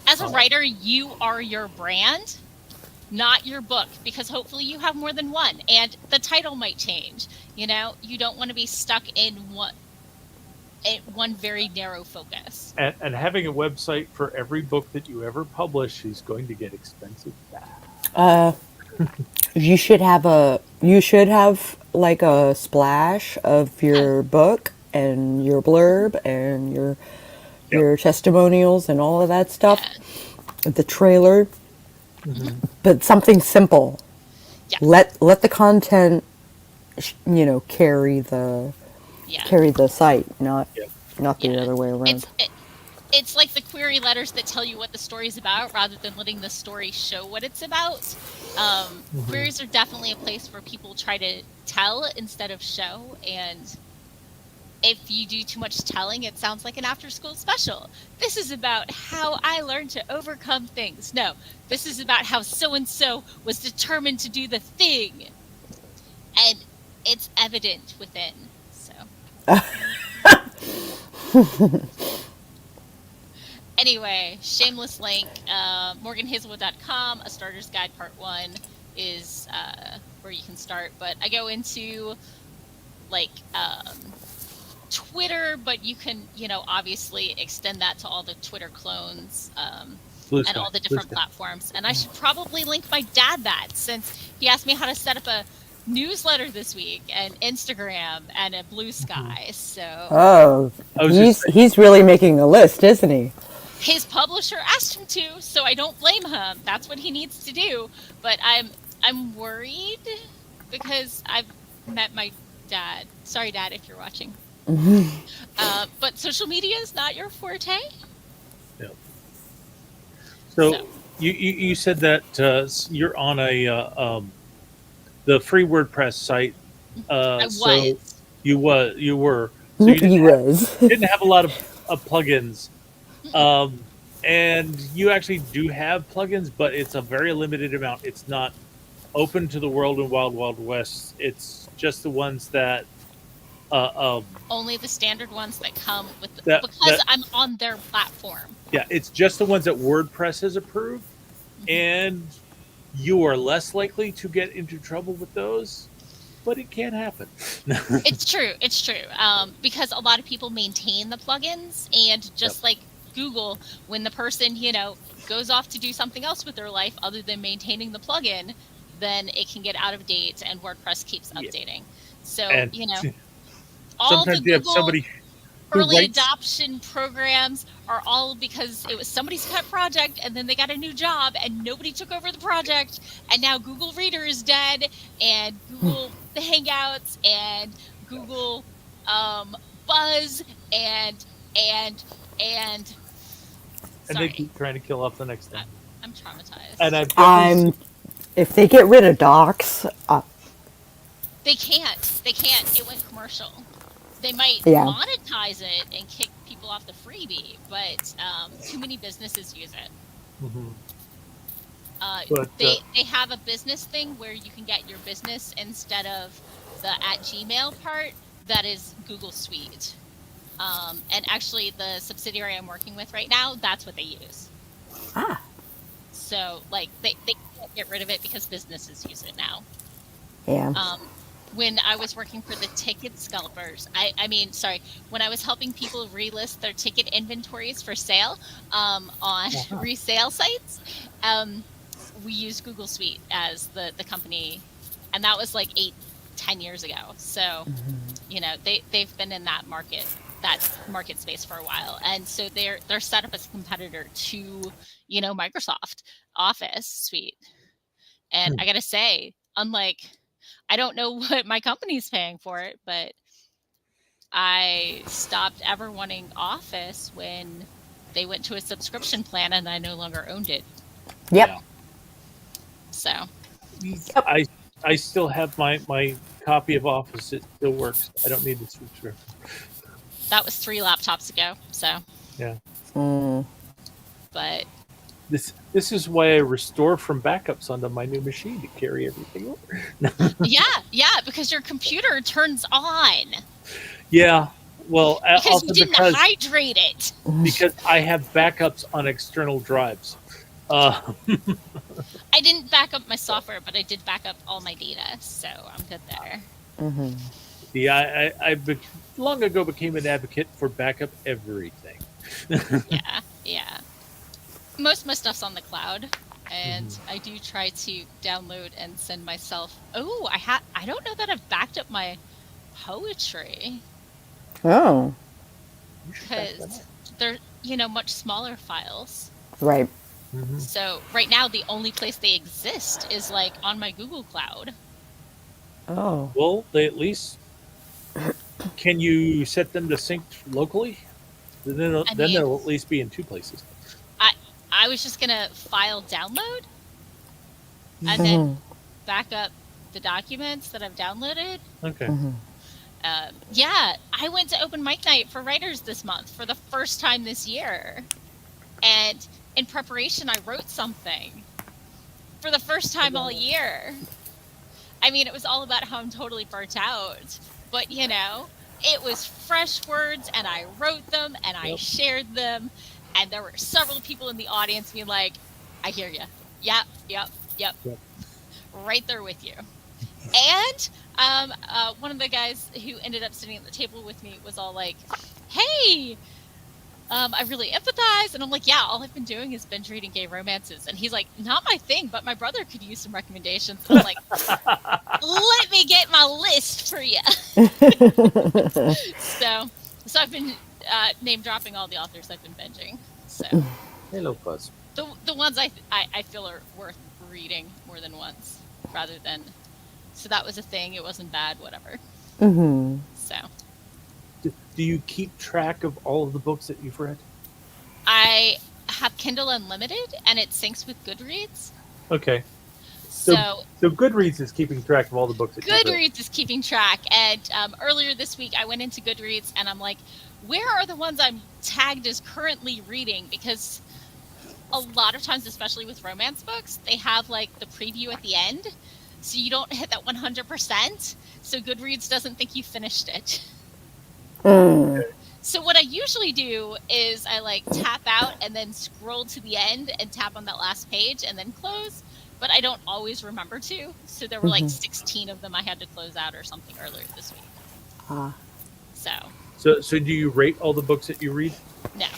As a Uh, writer, you are your brand, not your book, because hopefully you have more than one, and the title might change. You don't want to be stuck in one very narrow focus. and having a website for every book that you ever publish is going to get expensive fast. You should have like a splash of Yeah, your book and your blurb and Yep. your testimonials and all of that stuff. yeah, The trailer, mhm, but something simple. yeah, Let the content yeah. carry the site, Yep. not the Yeah. other way around. It's it, it's like the query letters that tell you what the story's about rather than letting the story show what it's about. Mhm. Queries are definitely a place where people try to tell instead of show, and if you do too much telling, it sounds like an after school special. This is about how I learned to overcome things. No, this is about how so and so was determined to do the thing. And it's evident within. So anyway, shameless link, morganhazelwood.com, A Starter's Guide Part 1 is where you can start. But I go into like Twitter, but you can, obviously extend that to all the Twitter clones Blue and sky. all the Blue different sky. platforms. And I should probably link my dad that, since he asked me how to set up a newsletter this week and Instagram and a Blue Sky. So Oh, I was just he's really making a list, isn't he? his publisher asked him to, so I don't blame him. That's what he needs to do. But I'm worried because I've met my dad. Sorry, Dad, if you're watching. But social media is not your forte. yeah. So So you said that you're on the free WordPress site. I So was. you were so He was. you didn't have a lot of plugins. Um, and you actually do have plugins, but it's a very limited amount. It's not open to the world in Wild Wild West. It's just the ones that Only the standard ones that come with because that I'm on their platform. yeah, it's just the ones that WordPress has approved, Mhm. and you are less likely to get into trouble with those, but it can happen. It's true. It's true. Because a lot of people maintain the plugins, and Yep. just like Google, when the person, goes off to do something else with their life other than maintaining the plugin, then it can get out of date and WordPress keeps Yeah. updating. So, And all the sometimes you have Google somebody early writes- adoption programs are all because it was somebody's pet project and then they got a new job and nobody took over the project, and now Google Reader is dead and Google Hangouts and Google Buzz and and they sorry, keep trying to kill off the next thing. I'm traumatized. And I've definitely If they get rid of docs, They can't. It went commercial. They might Yeah. monetize it and kick people off the freebie, but too many businesses use it. Mhm. They But, they have a business thing where you can get your business instead of the @Gmail part. That is Google Suite. And actually, the subsidiary I'm working with right now, that's what they use. Ah. So, like, they can't get rid of it because businesses use it now. Yeah. When I was working for the ticket scalpers, when I was helping people relist their ticket inventories for sale on resale sites, we used Google Suite as the company, and that was like 8-10 years ago. So, they've been in that market space for a while, and so they're set up as a competitor to Microsoft Office Suite. And I gotta say, unlike, I don't know what my company's paying for it, but I stopped ever wanting Office when they went to a subscription plan and I no longer owned it. Yep. Yeah. So I still have my copy of Office. It still works. I don't need the subscription. that was 3 laptops ago. So Yeah. but This is why I restore from backups onto my new machine to carry everything over. yeah, because your computer turns on Yeah. Well, because also you didn't hydrate it. because I have backups on external drives. I didn't back up my software, but I did back up all my data, so I'm good there. Yeah, I long ago became an advocate for backup everything. Yeah. Most of my stuff's on the cloud, and I do try to download and send myself. Oh, I don't know that I've backed up my poetry Oh. because they're much smaller files. Right. So right now the only place they exist is like on my Google Cloud. Oh. Well, they at least can you set them to sync locally? Then they'll at least be in 2 places. I was just gonna file download and then back up the documents that I've downloaded. Okay. Yeah, I went to open mic night for writers this month for the first time this year, and in preparation I wrote something for the first time all year. I mean, it was all about how I'm totally burnt out, but it was fresh words, and I wrote them and I shared them, and there were several people in the audience being like, I hear you. Yep. Right there with you. And one of the guys who ended up sitting at the table with me was all like, hey, I really empathize. And I'm like, yeah, all I've been doing is binge reading gay romances. And he's like, not my thing, but my brother could use some recommendations. And I'm like, let me get my list for you. So I've been name dropping all the authors I've been binging. So Hello, Buzz. the ones I feel are worth reading more than once, rather than. So that was a thing. It wasn't bad. Whatever. So. Do you keep track of all of the books that you've read? I have Kindle Unlimited, and it syncs with Goodreads. Okay. So Goodreads is keeping track of all the books that you've read. Goodreads is keeping track. And earlier this week, I went into Goodreads, and I'm like, where are the ones I'm tagged as currently reading? Because a lot of times, especially with romance books, they have like the preview at the end, so you don't hit that 100%. So Goodreads doesn't think you finished it. So what I usually do is I like tap out and then scroll to the end and tap on that last page and then close. But I don't always remember to. So there were like 16 of them I had to close out or something earlier this week. So do you rate all the books that you read? No.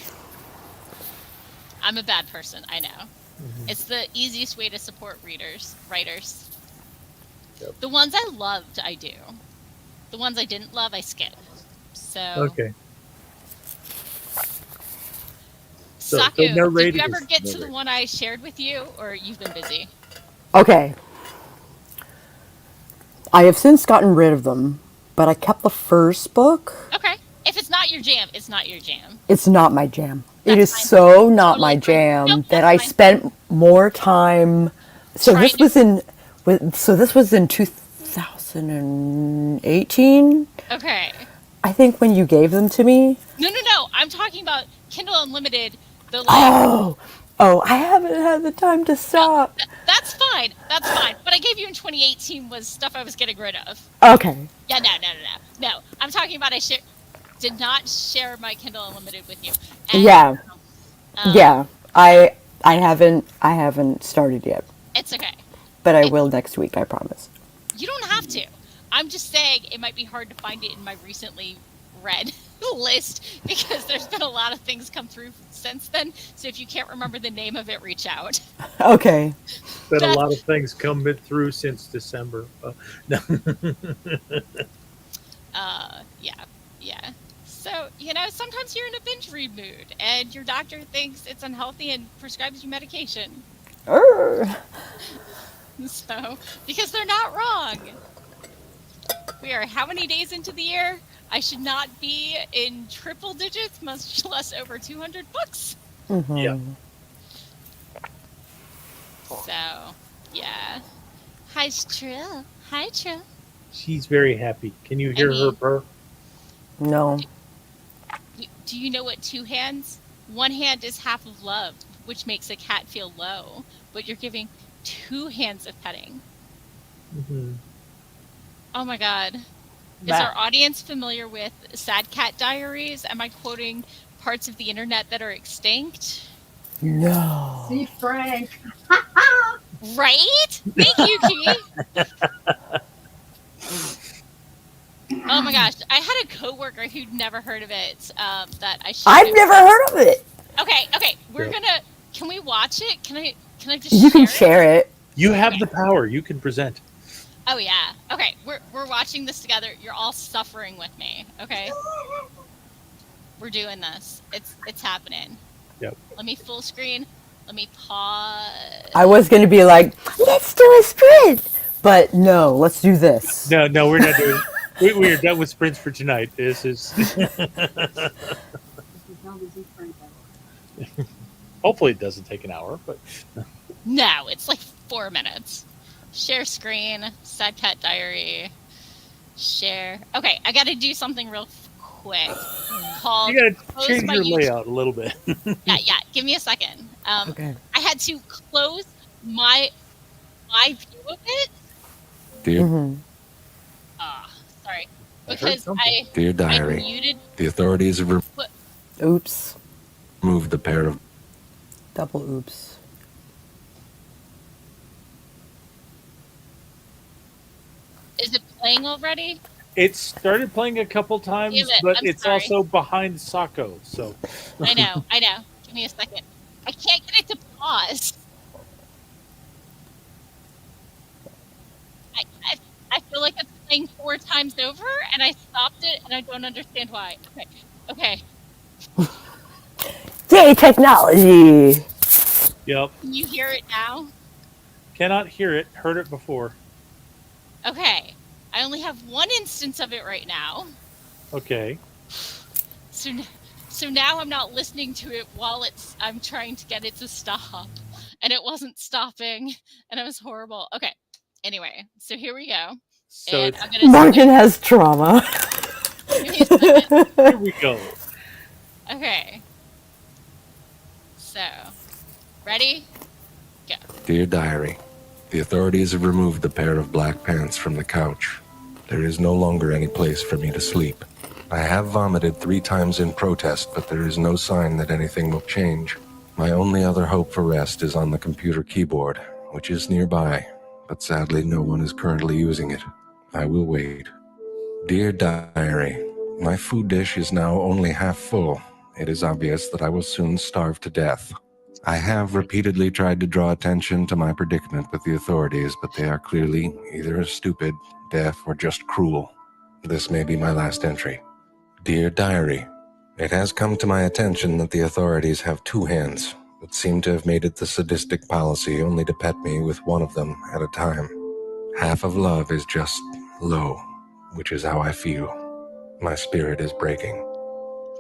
I'm a bad person, I know. It's the easiest way to support writers. Yep. The ones I loved, I do. The ones I didn't love, I skip. So Okay. Sako, no did rating you ever is get no to the rating. one I shared with you, or you've been busy? Okay. I have since gotten rid of them, but I kept the first book. Okay. If it's not your jam, it's not your jam. It's not my jam. It That's is fine. so not Totally my fine. Nope, jam that that's I fine. spent more time. So Trying this to. was in. So this was in 2018. Okay. I think when you gave them to me. No. I'm talking about Kindle Unlimited. The Oh, I haven't had the time to stop. That's fine. That's fine. What I gave you in 2018 was stuff I was getting rid of. Okay. Yeah, no. I'm talking about did not share my Kindle Unlimited with you. And, Yeah. um, Yeah. I haven't started yet, It's okay. but I will next week, I promise. You don't have to. I'm just saying it might be hard to find it in my recently read list because there's been a lot of things come through since then. So if you can't remember the name of it, reach out. Okay. Been a lot of things come through since December. No. Yeah. So, sometimes you're in a binge read mood and your doctor thinks it's unhealthy and prescribes you medication. So, because they're not wrong. We are how many days into the year? I should not be in triple digits, much less over 200 books. Mm-hmm. Yeah. So, yeah. Hi, Trill. She's very happy. Can you hear her purr? No. Do you know what two hands? One hand is half of love, which makes a cat feel low, but you're giving 2 hands of petting. Mm-hmm. Oh my god. Is our audience familiar with Sad Cat Diaries? Am I quoting parts of the internet that are extinct? No. See Frank. Right? Thank you, Key. Oh my gosh. I had a coworker who'd never heard of it that I shared. I've never heard of it. Okay. Can we watch it? Can I just You can share it. You have the power. You can present. Oh yeah. Okay, we're watching this together. You're all suffering with me. Okay. We're doing this. It's happening. Yep. Let me full screen. Let me pause. I was going to be like, let's do a sprint. But no, let's do this. No, we're not doing. We are done with sprints for tonight. This is. Hopefully, it doesn't take an hour, but. No, it's like 4 minutes. Share screen. Sad Cat Diary. Share. Okay, I got to do something real quick. Called. You gotta close change my your YouTube- layout a little bit. Yeah. Give me a second. Okay. I had to close my view of it. Dear, Mm-hmm. Sorry. I heard Because something. dear I diary, muted. the authorities have Oops. removed the pair of Double oops. Is it playing already? It started playing a couple times, Damn it, but I'm it's sorry. also behind Sako. So I know. Give me a second. I can't get it to pause. I feel like it's playing 4 times over, and I stopped it, and I don't understand why. Okay. Yay, technology. yep, Can you hear it now? cannot hear it. Heard it before. Okay. I only have 1 instance of it right now. Okay. So now I'm not listening to it while I'm trying to get it to stop, and it wasn't stopping, and it was horrible. Okay. Anyway, so here we go. So And it's, I'm gonna Morgan has trauma. give me a second. here we go. Okay. So, ready? Go. Dear diary, the authorities have removed the pair of black pants from the couch. There is no longer any place for me to sleep. I have vomited 3 times in protest, but there is no sign that anything will change. My only other hope for rest is on the computer keyboard, which is nearby, but sadly no one is currently using it. I will wait. Dear diary, my food dish is now only half full. It is obvious that I will soon starve to death. I have repeatedly tried to draw attention to my predicament with the authorities, but they are clearly either stupid, deaf, or just cruel. This may be my last entry. Dear diary, It has come to my attention that the authorities have two hands, but seem to have made it the sadistic policy only to pet me with one of them at a time. Half of love is just low, which is how I feel. My spirit is breaking.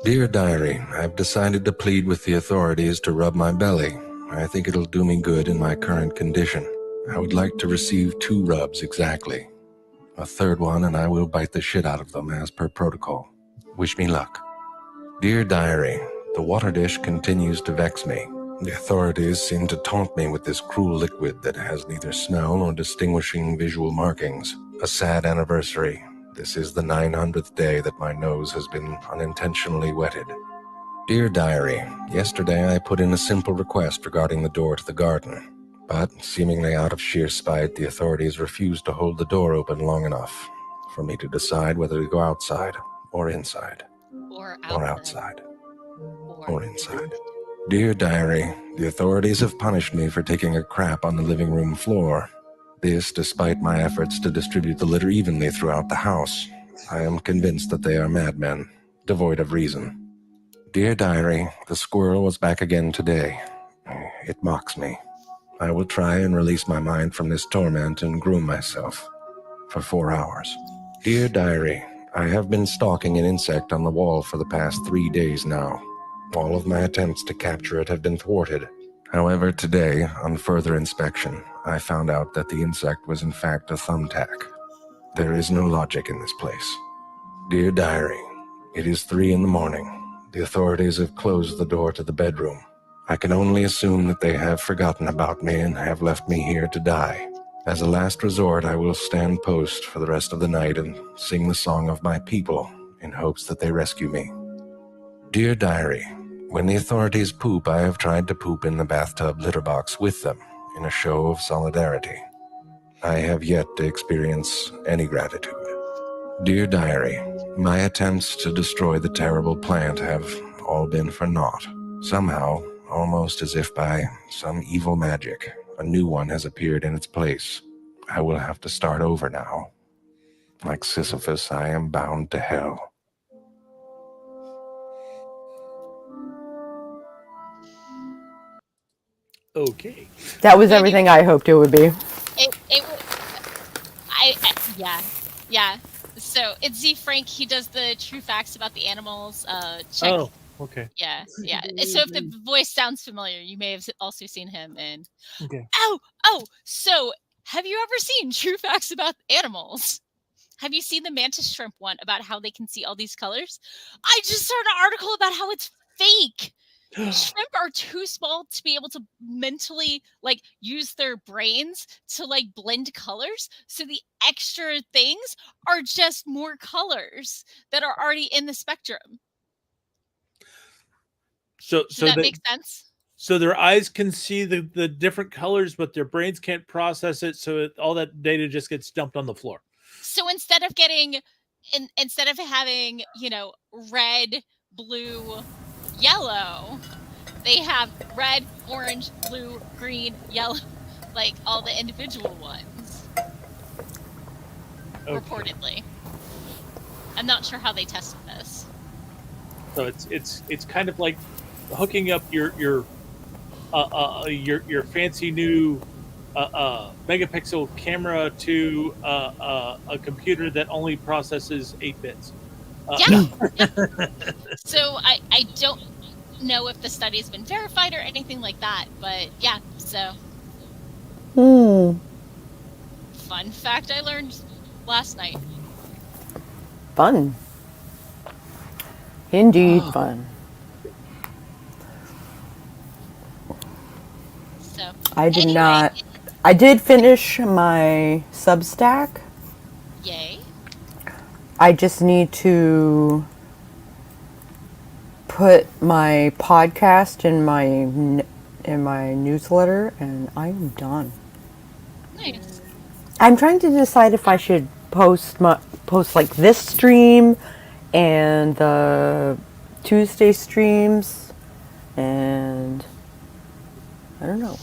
Dear Diary, I've decided to plead with the authorities to rub my belly. I think it'll do me good in my current condition. I would like to receive 2 rubs exactly. A third one and I will bite the shit out of them as per protocol. Wish me luck. Dear Diary, the water dish continues to vex me. The authorities seem to taunt me with this cruel liquid that has neither smell nor distinguishing visual markings. A sad anniversary. This is the 900th day that my nose has been unintentionally wetted. Dear Diary, yesterday I put in a simple request regarding the door to the garden. But, seemingly out of sheer spite, the authorities refused to hold the door open long enough for me to decide whether to go outside or inside. Or outside. Or inside. Dear Diary, the authorities have punished me for taking a crap on the living room floor. This despite my efforts to distribute the litter evenly throughout the house. I am convinced that they are madmen, devoid of reason. Dear Diary, the squirrel was back again today. It mocks me. I will try and release my mind from this torment and groom myself for 4 hours. Dear Diary, I have been stalking an insect on the wall for the past 3 days now. All of my attempts to capture it have been thwarted. However, today, on further inspection, I found out that the insect was in fact a thumbtack. There is no logic in this place. Dear Diary, it is 3 a.m. The authorities have closed the door to the bedroom. I can only assume that they have forgotten about me and have left me here to die. As a last resort, I will stand post for the rest of the night and sing the song of my people in hopes that they rescue me. Dear Diary, when the authorities poop, I have tried to poop in the bathtub litter box with them in a show of solidarity. I have yet to experience any gratitude. Dear Diary, my attempts to destroy the terrible plant have all been for naught. Somehow, almost as if by some evil magic, a new one has appeared in its place. I will have to start over now. Like Sisyphus, I am bound to hell. Okay. That was everything I hoped it would be. Yeah. So it's Z Frank. He does the true facts about the animals. Check. Oh, okay. Yeah. So if the voice sounds familiar, you may have also seen him in. Okay. Oh. So have you ever seen true facts about animals? Have you seen the mantis shrimp one about how they can see all these colors? I just saw an article about how it's fake. Shrimp are too small to be able to mentally use their brains to blend colors. So the extra things are just more colors that are already in the spectrum. So Does that make sense? So their eyes can see the different colors, but their brains can't process it. So all that data just gets dumped on the floor. So instead of having, red, blue, yellow, they have red, orange, blue, green, yellow, all the individual ones. Okay. Reportedly. I'm not sure how they tested this. So it's kind of like hooking up your fancy new megapixel camera to a computer that only processes 8 bits. Yeah. So I don't know if the study's been verified or anything like that, but yeah. So. Fun fact I learned last night. Fun. Indeed, fun. So I did not. I did finish my Substack. Yay. I just need to put my podcast in my newsletter, and I'm done. Nice. I'm trying to decide if I should post this stream and the Tuesday streams, and I don't know.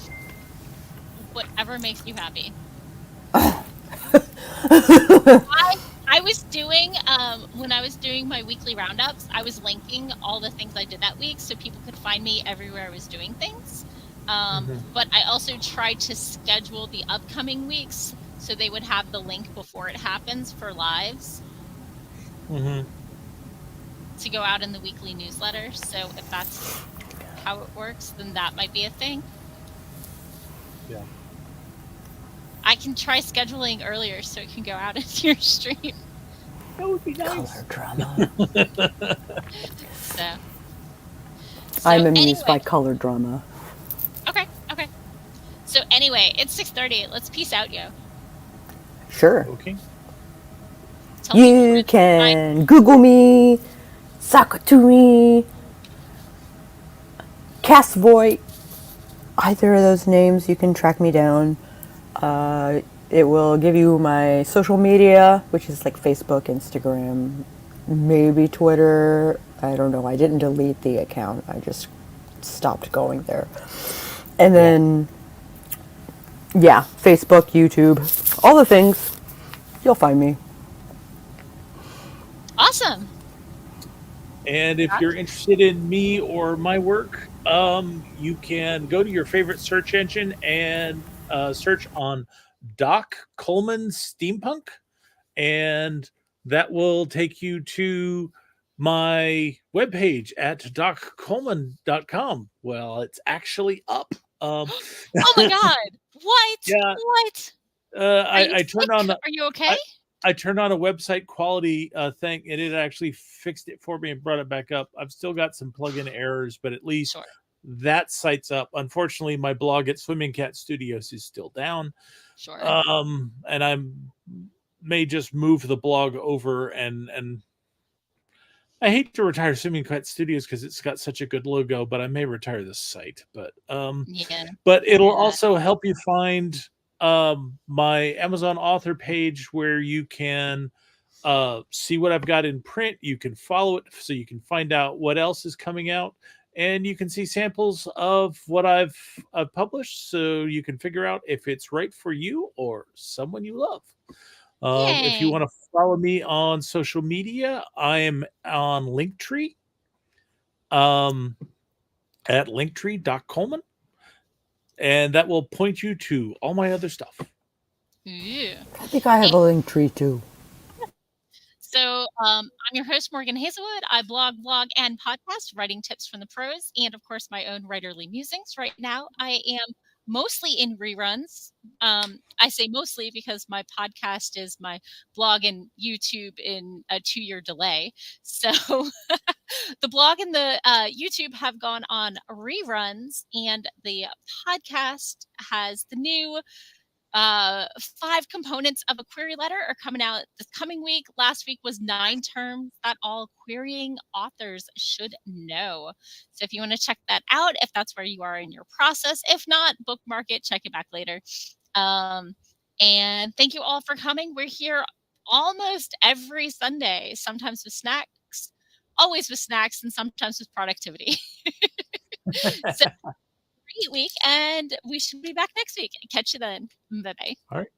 Whatever makes you happy. I was doing when I was doing my weekly roundups, I was linking all the things I did that week so people could find me everywhere I was doing things. But I also tried to schedule the upcoming weeks so they would have the link before it happens for lives to go out in the weekly newsletter. So if that's how it works, then that might be a thing. Yeah. I can try scheduling earlier so it can go out into your stream. That would be nice. Color drama. So I'm amused anyway. by color drama. Okay. So anyway, it's 6:30. Let's peace out, yo. Sure. Okay. Tell people where You to find can Google me, Sako Tumi, Cast Voit. Either of those names, you can track me down. It will give you my social media, which is like Facebook, Instagram, maybe Twitter. I don't know. I didn't delete the account. I just stopped going there. And then, yeah, Facebook, YouTube, all the things. You'll find me. Awesome. And if you're interested in me or my work, you can go to your favorite search engine and search on Doc Coleman Steampunk, and that will take you to my webpage at doccoleman.com. Well, it's actually up. Oh my God! What? Yeah. What? I turned on. Are you okay? I turned on a website quality thing, and it actually fixed it for me and brought it back up. I've still got some plugin errors, but at least that site's up. Unfortunately, my blog at Swimming Cat Studios is still down. Sure. And I may just move the blog over, and I hate to retire Swimming Cat Studios because it's got such a good logo, but I may retire this site. But but it'll also help you find my Amazon author page where you can see what I've got in print. You can follow it so you can find out what else is coming out, and you can see samples of what I've published so you can figure out if it's right for you or someone you love. If you want to follow me on social media, I am on Linktree at linktree.coleman. And that will point you to all my other stuff. Yeah. I think I have a Linktree too. So I'm your host, Morgan Hazelwood. I blog, and podcast, writing tips from the pros, and of course my own writerly musings. Right now, I am mostly in reruns. I say mostly because my podcast is my blog and YouTube in a 2-year delay. So the blog and the YouTube have gone on reruns, and the podcast has the new 5 components of a query letter are coming out this coming week. Last week was 9 terms that all querying authors should know. So if you want to check that out, if that's where you are in your process, if not, bookmark it, check it back later. And thank you all for coming. We're here almost every Sunday, sometimes with snacks, always with snacks, and sometimes with productivity. So great week, and we should be back next week. Catch you then. Bye-bye. All right.